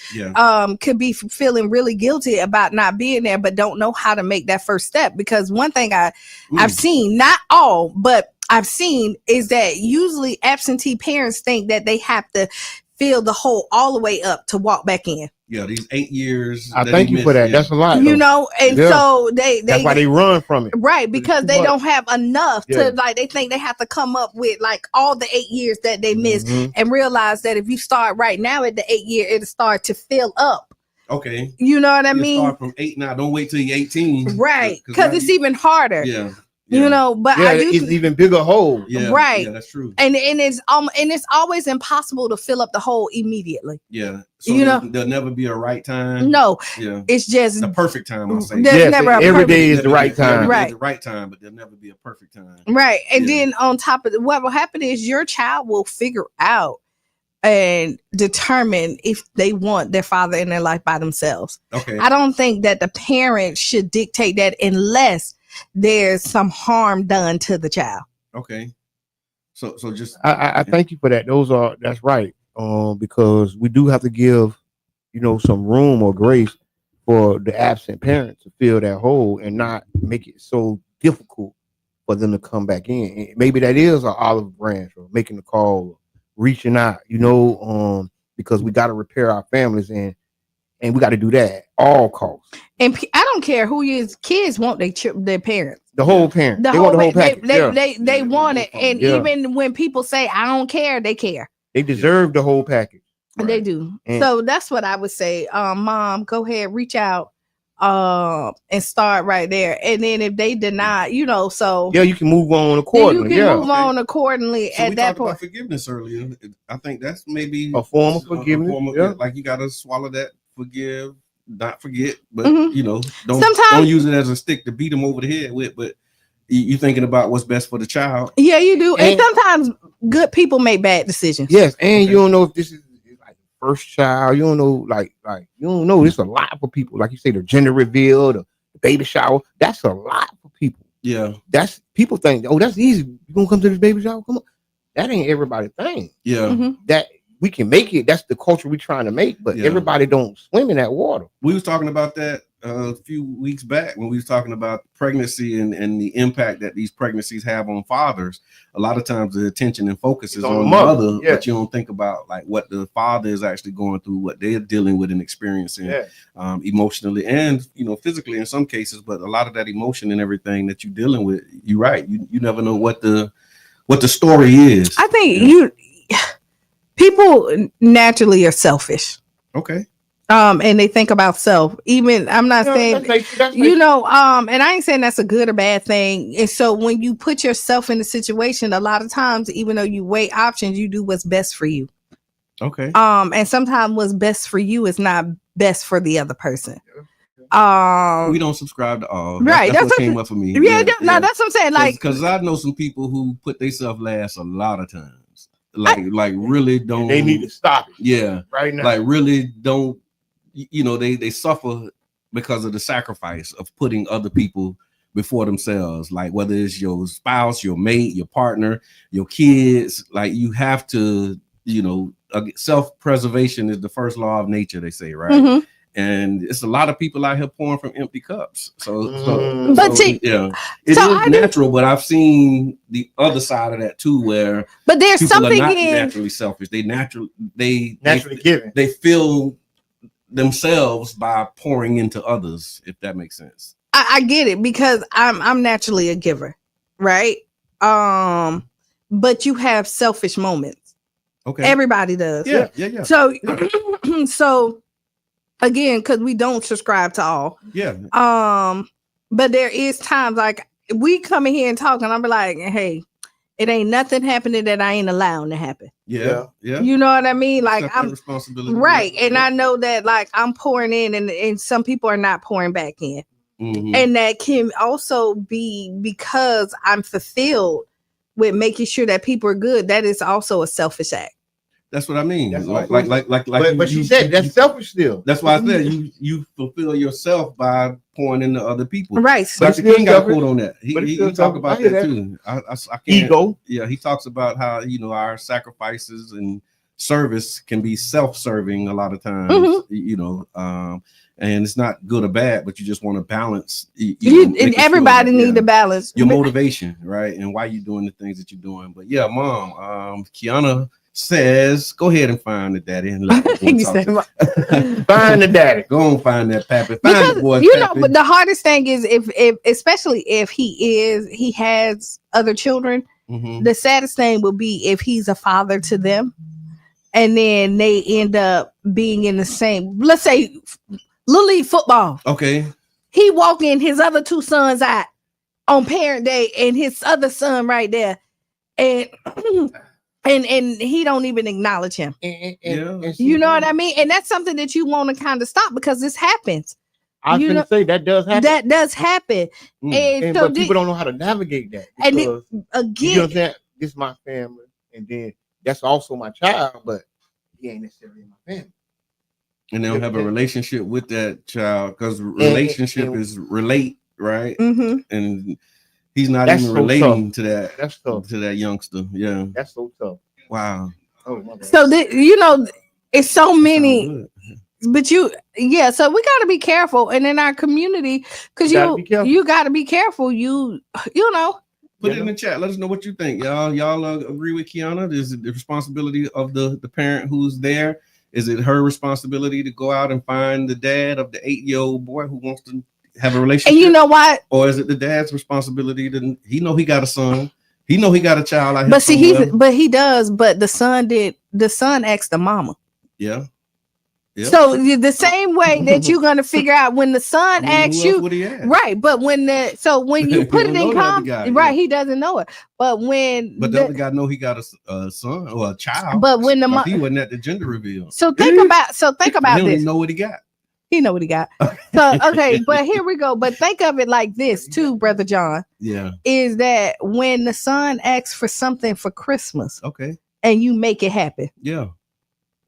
Speaker 3: could be feeling really guilty about not being there, but don't know how to make that first step. Because one thing I've seen, not all, but I've seen, is that usually absentee parents think that they have to fill the hole all the way up to walk back in.
Speaker 2: Yeah, these 8 years.
Speaker 4: I thank you for that. That's a lot.
Speaker 3: So
Speaker 4: that's why they run from it.
Speaker 3: Right, because they don't have enough to they think they have to come up with like all the 8 years that they missed, and realize that if you start right now at the 8 year, it'll start to fill up.
Speaker 2: Okay.
Speaker 3: You know what I mean?
Speaker 2: Start from 8 now. Don't wait till you're 18.
Speaker 3: Right, because it's even harder.
Speaker 2: Yeah.
Speaker 3: But
Speaker 4: it's even bigger hole.
Speaker 3: Right.
Speaker 2: Yeah, that's true.
Speaker 3: And it's always impossible to fill up the hole immediately.
Speaker 2: Yeah. So there'll never be a right time.
Speaker 3: No.
Speaker 2: Yeah.
Speaker 3: It's just
Speaker 2: the perfect time, I'll say.
Speaker 3: There's never
Speaker 4: every day is the right time.
Speaker 3: Right.
Speaker 2: The right time, but there'll never be a perfect time.
Speaker 3: Right. And then on top of what will happen is your child will figure out and determine if they want their father in their life by themselves.
Speaker 2: Okay.
Speaker 3: I don't think that the parents should dictate that unless there's some harm done to the child.
Speaker 2: Okay. So just
Speaker 4: I thank you for that. That's right. Because we do have to give, some room or grace for the absent parent to fill that hole and not make it so difficult for them to come back in. And maybe that is an olive branch, or making the call, or reaching out, because we got to repair our families, and we got to do that at all costs.
Speaker 3: And I don't care who is, kids want their parents.
Speaker 4: The whole parent.
Speaker 3: They
Speaker 4: want the whole package.
Speaker 3: They want it. And even when people say, I don't care, they care.
Speaker 4: They deserve the whole package.
Speaker 3: Right. They do. And so that's what I would say. Mom, go ahead, reach out. and start right there. And then if they deny, so
Speaker 4: you can move on accordingly.
Speaker 3: You can move on accordingly
Speaker 2: so
Speaker 3: at
Speaker 2: we
Speaker 3: that
Speaker 2: talked
Speaker 3: point.
Speaker 2: about forgiveness earlier. I think that's maybe
Speaker 4: a form of forgiveness.
Speaker 2: Like you gotta swallow that, forgive, not forget, but
Speaker 3: Sometimes
Speaker 2: don't use it as a stick to beat them over the head with, but you thinking about what's best for the child.
Speaker 3: Yeah, you do. And sometimes good people make bad decisions.
Speaker 4: Yes, and you don't know if this is like first child. You don't know, like you don't know. It's a lot for people. Like you say, the gender reveal, the baby shower. That's a lot for people.
Speaker 2: Yeah,
Speaker 4: that's people think, oh, that's easy. You gonna come to this baby shower? Come on, that ain't everybody's thing.
Speaker 2: Yeah,
Speaker 4: that we can make it. That's the culture we're trying to make, but everybody don't swim in that water.
Speaker 2: We was talking about that a few weeks back when we was talking about pregnancy and the impact that these pregnancies have on fathers. A lot of times the attention and focus is on the mother, but you don't think about like what the father is actually going through, what they're dealing with and experiencing emotionally and physically in some cases. But a lot of that emotion and everything that you're dealing with, you're right. You never know what the story is.
Speaker 3: I think people naturally are selfish.
Speaker 2: Okay.
Speaker 3: And they think about self. Even I'm not saying, and I ain't saying that's a good or bad thing. And so when you put yourself in a situation, a lot of times, even though you weigh options, you do what's best for you.
Speaker 2: Okay.
Speaker 3: And sometimes what's best for you is not best for the other person.
Speaker 2: We don't subscribe to all.
Speaker 3: Right.
Speaker 2: That's what came up for me.
Speaker 3: Yeah. No, that's what I'm saying. Like,
Speaker 2: because I know some people who put themselves last a lot of times. Like really don't.
Speaker 4: They need to stop it.
Speaker 2: Yeah.
Speaker 4: Right now.
Speaker 2: Like really don't. They suffer because of the sacrifice of putting other people before themselves, like whether it's your spouse, your mate, your partner, your kids. Like you have to, self-preservation is the first law of nature, they say, right?
Speaker 3: Mm-hmm.
Speaker 2: And it's a lot of people out here pouring from empty cups.
Speaker 3: It
Speaker 2: is natural, but I've seen the other side of that too, where
Speaker 3: there's something
Speaker 2: are not naturally selfish. They naturally
Speaker 4: giving.
Speaker 2: They feel themselves by pouring into others, if that makes sense.
Speaker 3: I get it, because I'm naturally a giver, right? But you have selfish moments.
Speaker 2: Okay.
Speaker 3: Everybody does.
Speaker 2: Yeah.
Speaker 3: So again, because we don't subscribe to all.
Speaker 2: Yeah.
Speaker 3: But there is times like we come in here and talk, and I'm like, hey, it ain't nothing happening that I ain't allowing to happen.
Speaker 2: Yeah.
Speaker 3: You know what I mean? Like I'm
Speaker 2: responsibility.
Speaker 3: Right. And I know that like I'm pouring in and some people are not pouring back in.
Speaker 2: Mm-hmm.
Speaker 3: And that can also be because I'm fulfilled with making sure that people are good. That is also a selfish act.
Speaker 2: That's what I mean.
Speaker 4: But she said that's selfish still.
Speaker 2: That's why I said you fulfill yourself by pouring into other people.
Speaker 3: Right.
Speaker 2: Dr. King got a quote on that. He talk about that too. I can't.
Speaker 4: Ego.
Speaker 2: Yeah, he talks about how our sacrifices and service can be self-serving a lot of times. Mm-hmm. And it's not good or bad, but you just want to balance.
Speaker 3: Everybody need to balance
Speaker 2: your motivation, right, and why you're doing the things that you're doing. But yeah, Mom, Qiana says, go ahead and find the daddy and let
Speaker 4: find the daddy.
Speaker 2: Go and find that pappy. Find the boy.
Speaker 3: But the hardest thing is if especially if he has other children,
Speaker 2: mm-hmm.
Speaker 3: the saddest thing will be if he's a father to them, and then they end up being in the same. Let's say Little League football.
Speaker 2: Okay.
Speaker 3: He walking his other two sons out on parent day, and his other son right there, and he don't even acknowledge him.
Speaker 2: And
Speaker 3: you know what I mean? And that's something that you want to kind of stop, because this happens.
Speaker 4: I was going to say that does happen.
Speaker 3: That does happen.
Speaker 4: And so but people don't know how to navigate that.
Speaker 3: And again,
Speaker 4: you know what I'm saying? This is my family, and then that's also my child, but he ain't necessarily my family.
Speaker 2: And they don't have a relationship with that child, because relationship is relate, right?
Speaker 3: Mm-hmm.
Speaker 2: And he's not even relating to that. That's tough. To that youngster. Yeah.
Speaker 4: That's so tough.
Speaker 2: Wow.
Speaker 4: Oh, my God.
Speaker 3: So it's so many. But so we got to be careful, and in our community, because you got to be careful. You know.
Speaker 2: Put it in the chat. Let us know what you think, y'all. Y'all agree with Qiana? Is it the responsibility of the parent who's there? Is it her responsibility to go out and find the dad of the 8-year-old boy who wants to have a relationship?
Speaker 3: And you know what?
Speaker 2: Or is it the dad's responsibility to? He know he got a son. He know he got a child out here.
Speaker 3: But see, he does. But the son asked the mama.
Speaker 2: Yeah. Yep.
Speaker 3: So the same way that you're gonna figure out when the son asks you, right? But when you put it in comment, right? He doesn't know it. But when
Speaker 2: the other guy know he got a son or a child.
Speaker 3: But when
Speaker 2: he wasn't at the gender reveal.
Speaker 3: So think about
Speaker 2: he
Speaker 3: this.
Speaker 2: Don't even know what he got.
Speaker 3: He know what he got. So okay, but here we go. But think of it like this too, Brother John.
Speaker 2: Yeah.
Speaker 3: Is that when the son asks for something for Christmas?
Speaker 2: Okay.
Speaker 3: And you make it happen.
Speaker 2: Yeah.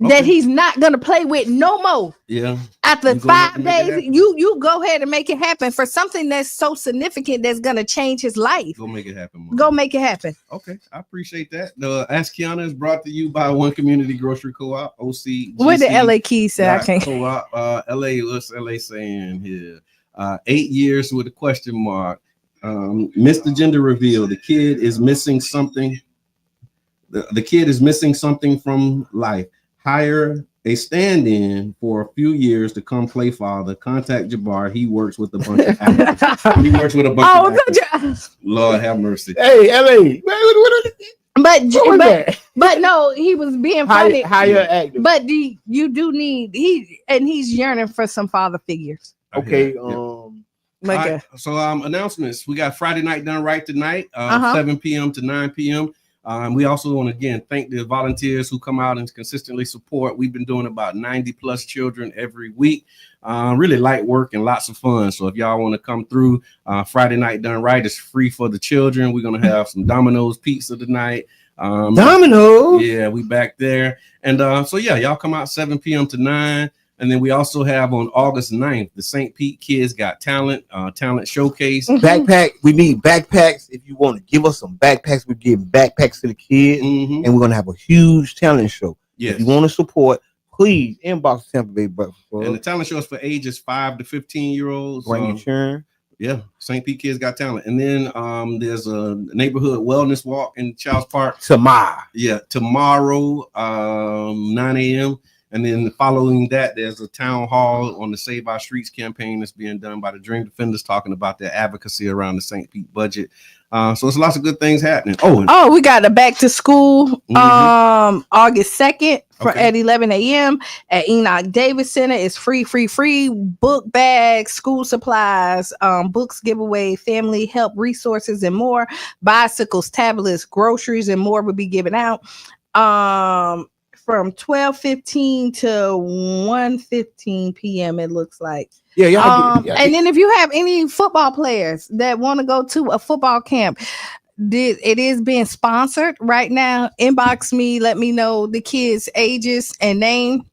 Speaker 3: That he's not gonna play with no more.
Speaker 2: Yeah.
Speaker 3: After 5 days, you go ahead and make it happen for something that's so significant that's gonna change his life.
Speaker 2: Go make it happen. Mom.
Speaker 3: Go make it happen.
Speaker 2: Okay, I appreciate that. The Ask Qiana is brought to you by One Community Grocery Co-op, OC.
Speaker 3: What the LA Keys say? I can't.
Speaker 2: Co-op, LA. What's LA saying here? 8 years with a question mark. Missed the gender reveal. The kid is missing something. The kid is missing something from life. Hire a stand-in for a few years to come play father. Contact Jabbar. He works with a bunch of actors. He works with a bunch of actors. Lord have mercy.
Speaker 4: Hey, LA.
Speaker 3: But no, he was being funny.
Speaker 4: Hire actor.
Speaker 3: But you do need he's yearning for some father figures.
Speaker 4: Okay.
Speaker 2: So announcements. We got Friday Night Done Right tonight, 7 p.m. to 9 p.m. We also want to again thank the volunteers who come out and consistently support. We've been doing about 90 plus children every week. Really light work and lots of fun. So if y'all want to come through, Friday Night Done Right is free for the children. We're gonna have some Domino's pizza tonight.
Speaker 4: Domino's,
Speaker 2: yeah, we back there. And so yeah, y'all come out 7 p.m. to 9. And then we also have on August 9th, the St. Pete Kids Got Talent, talent showcase.
Speaker 4: Backpack. We need backpacks. If you want to give us some backpacks, we're giving backpacks to the kids. And we're going to have a huge talent show.
Speaker 2: Yes.
Speaker 4: If you want to support, please inbox Tampa Bay Breakfast Club.
Speaker 2: And the talent show is for ages 5 to 15-year-olds.
Speaker 4: Bring your children.
Speaker 2: Yeah, St. Pete Kids Got Talent. And then there's a neighborhood wellness walk in Charles Park.
Speaker 4: Tomorrow.
Speaker 2: Yeah, tomorrow, 9 a.m. And then following that, there's a town hall on the Save Our Streets campaign that's being done by the Dream Defenders, talking about their advocacy around the St. Pete budget. So it's lots of good things happening.
Speaker 3: We got the back to school August 2nd at 11 a.m. at Enoch Davis Center. It's free book bags, school supplies, books giveaway, family help resources, and more. Bicycles, tablets, groceries, and more will be given out. From 12:15 to 1:15 p.m. it looks like. And then if you have any football players that want to go to a football camp, it is being sponsored right now. Inbox me, let me know the kids' ages and name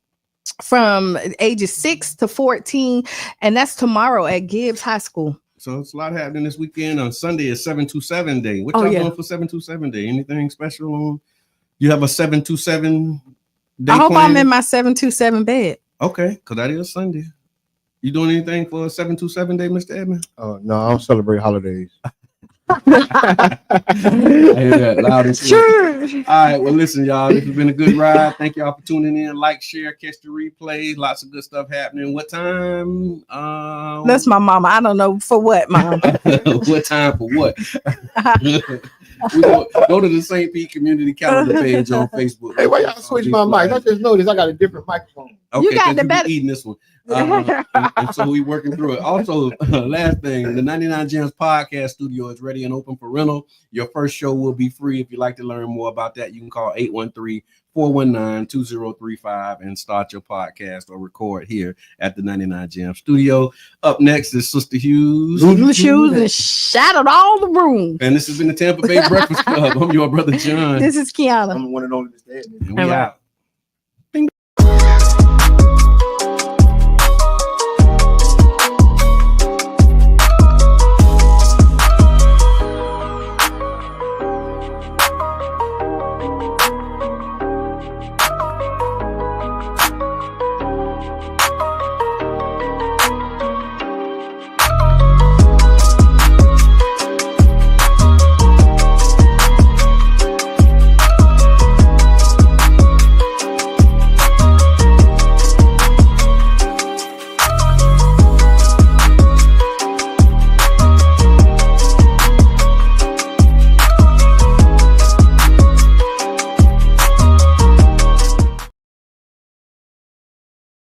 Speaker 3: from ages 6 to 14, and that's tomorrow at Gibbs High School.
Speaker 2: So it's a lot happening this weekend. On Sunday is 727 Day. What y'all doing for 727 Day? Anything special on? You have a 727 day?
Speaker 3: I hope
Speaker 2: plan?
Speaker 3: I'm in my 727 bed.
Speaker 2: Okay, because that is Sunday. You doing anything for 727 Day, Mr. Edmond?
Speaker 4: No, I don't celebrate holidays.
Speaker 2: I hear that loud and clear. Sure. All right, well, listen, y'all. This has been a good ride. Thank y'all for tuning in. Like, share, catch the replays. Lots of good stuff happening. What time?
Speaker 3: That's my mama. I don't know for what, Mom.
Speaker 2: What time for what? Go to the St. Pete Community Calendar page on Facebook.
Speaker 4: Hey, why y'all switch my mic? I just noticed I got a different microphone.
Speaker 2: Okay,
Speaker 3: you got the better
Speaker 2: eating this one. And so we working through it. Also, last thing, the 99 Gems podcast studio is ready and open for rental. Your first show will be free. If you'd like to learn more about that, you can call 813-419-2035 and start your podcast or record here at the 99 Gems studio. Up next is Sister Hughes.
Speaker 3: Shoes and shattered all the room.
Speaker 2: And this has been the Tampa Bay Breakfast Club. I'm your brother John.
Speaker 3: This is Qiana.
Speaker 4: I'm the one and only Mr. Edmond.
Speaker 2: And we out.